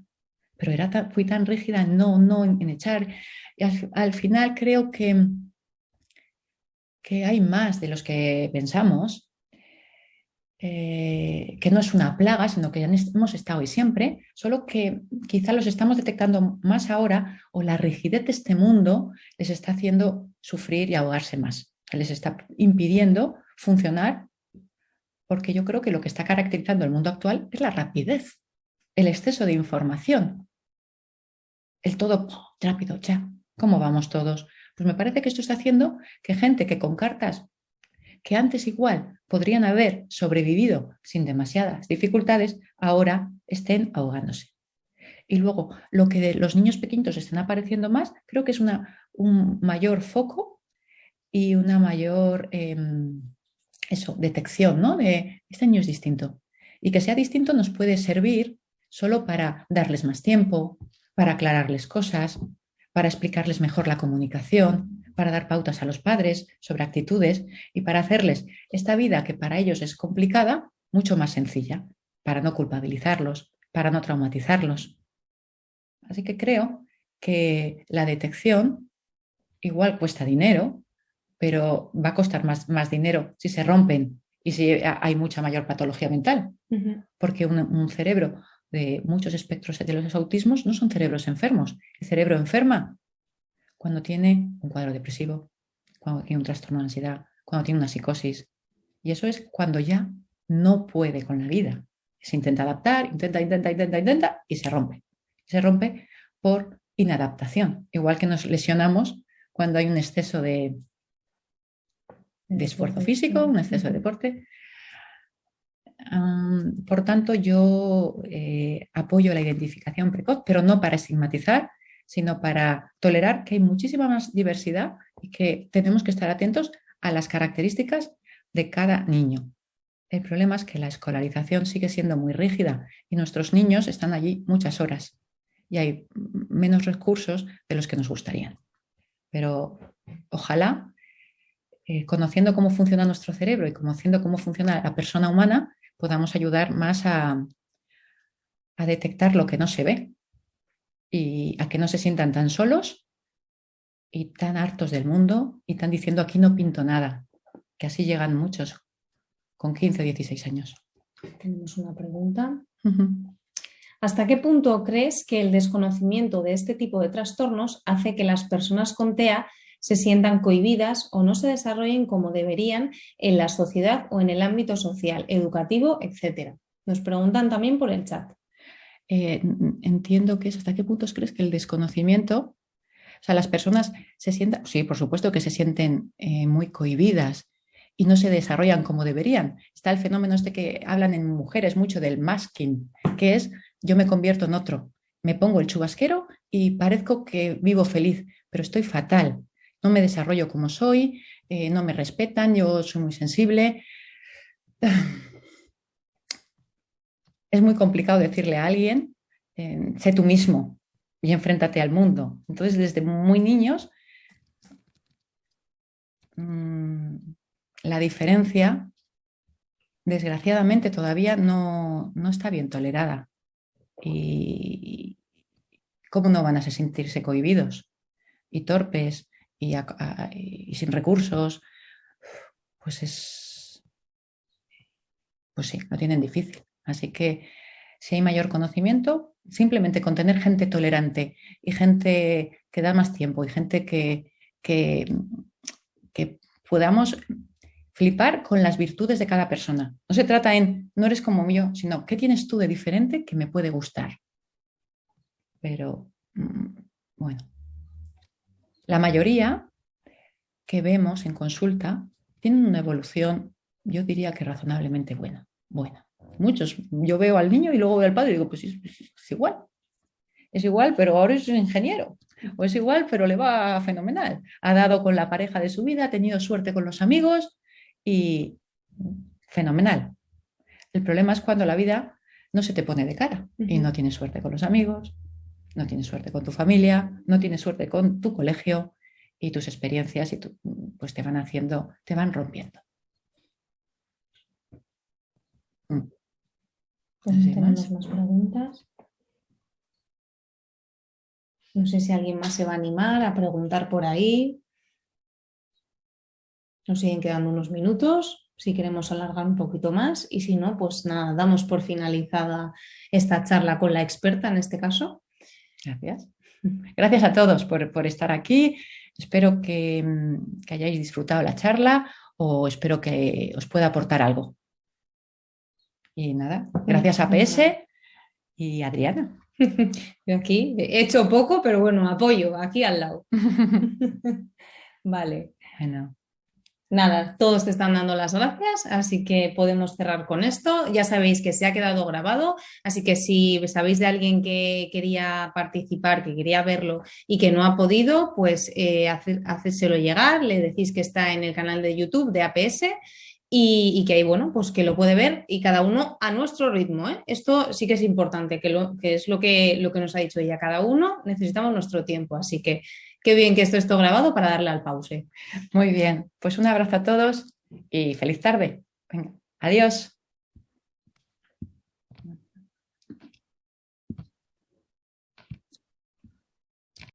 Pero fui tan rígida no en echar. Y al final creo que hay más de los que pensamos, que no es una plaga, sino que ya hemos estado y siempre, solo que quizá los estamos detectando más ahora o la rigidez de este mundo les está haciendo sufrir y ahogarse más, les está impidiendo funcionar, porque yo creo que lo que está caracterizando el mundo actual es la rapidez, el exceso de información, el todo rápido, ya, ¿cómo vamos todos? Pues me parece que esto está haciendo que gente que con cartas que antes igual podrían haber sobrevivido sin demasiadas dificultades, ahora estén ahogándose. Y luego, lo que de los niños pequeñitos estén apareciendo más, creo que es un mayor foco y una mayor detección, ¿no? De este niño es distinto. Y que sea distinto nos puede servir solo para darles más tiempo, para aclararles cosas, para explicarles mejor la comunicación, para dar pautas a los padres sobre actitudes y para hacerles esta vida que para ellos es complicada mucho más sencilla, para no culpabilizarlos, para no traumatizarlos. Así que creo que la detección igual cuesta dinero, pero va a costar más dinero si se rompen y si hay mucha mayor patología mental, porque un cerebro de muchos espectros de los autismos no son cerebros enfermos. El cerebro enferma cuando tiene un cuadro depresivo, cuando tiene un trastorno de ansiedad, cuando tiene una psicosis. Y eso es cuando ya no puede con la vida. Se intenta adaptar, intenta y se rompe. Se rompe por inadaptación. Igual que nos lesionamos cuando hay un exceso de esfuerzo físico, un exceso de deporte. Por tanto, yo apoyo la identificación precoz, pero no para estigmatizar, sino para tolerar que hay muchísima más diversidad y que tenemos que estar atentos a las características de cada niño. El problema es que la escolarización sigue siendo muy rígida y nuestros niños están allí muchas horas y hay menos recursos de los que nos gustarían. Pero ojalá, conociendo cómo funciona nuestro cerebro y conociendo cómo funciona la persona humana, podamos ayudar más a detectar lo que no se ve y a que no se sientan tan solos y tan hartos del mundo y tan diciendo aquí no pinto nada, que así llegan muchos con 15 o 16 años. Tenemos una pregunta. ¿Hasta qué punto crees que el desconocimiento de este tipo de trastornos hace que las personas con TEA se sientan cohibidas o no se desarrollen como deberían en la sociedad o en el ámbito social, educativo, etcétera? Nos preguntan también por el chat. entiendo que es hasta qué puntos crees que el desconocimiento, o sea, las personas se sientan, sí, por supuesto que se sienten muy cohibidas y no se desarrollan como deberían. Está el fenómeno este que hablan en mujeres mucho del masking, que es yo me convierto en otro, me pongo el chubasquero y parezco que vivo feliz, pero estoy fatal, no me desarrollo como soy, no me respetan, yo soy muy sensible. Es muy complicado decirle a alguien, sé tú mismo y enfréntate al mundo. Entonces, desde muy niños, la diferencia, desgraciadamente, todavía no está bien tolerada. ¿Y cómo no van a sentirse cohibidos y torpes y sin recursos? Pues pues sí, lo tienen difícil. Así que si hay mayor conocimiento, simplemente con tener gente tolerante y gente que da más tiempo y gente que, que podamos flipar con las virtudes de cada persona. No se trata en no eres como yo, sino qué tienes tú de diferente que me puede gustar. Pero bueno, la mayoría que vemos en consulta tienen una evolución, yo diría que razonablemente buena. Muchos, yo veo al niño y luego veo al padre y digo, pues es igual, pero ahora es ingeniero. O es igual, pero le va fenomenal. Ha dado con la pareja de su vida, ha tenido suerte con los amigos y fenomenal. El problema es cuando la vida no se te pone de cara y no tienes suerte con los amigos, no tienes suerte con tu familia, no tienes suerte con tu colegio y tus experiencias y pues te van haciendo, te van rompiendo. ¿Tenemos más preguntas? No sé si alguien más se va a animar a preguntar por ahí. Nos siguen quedando unos minutos, si queremos alargar un poquito más y si no, pues nada, damos por finalizada esta charla con la experta en este caso. Gracias. Gracias a todos por estar aquí. Espero que hayáis disfrutado la charla o espero que os pueda aportar algo. Y nada, gracias a APS y Adriana. Yo aquí he hecho poco, pero bueno, apoyo aquí al lado. Vale. Bueno. Nada, todos te están dando las gracias, así que podemos cerrar con esto. Ya sabéis que se ha quedado grabado, así que si sabéis de alguien que quería participar, que quería verlo y que no ha podido, pues hacérselo llegar, le decís que está en el canal de YouTube de APS y que ahí, bueno, pues que lo puede ver y cada uno a nuestro ritmo, ¿eh? Esto sí que es importante, que es lo que nos ha dicho ella. Cada uno necesitamos nuestro tiempo, así que qué bien que esto esté grabado para darle al pause. Muy bien, pues un abrazo a todos y feliz tarde. Venga, adiós.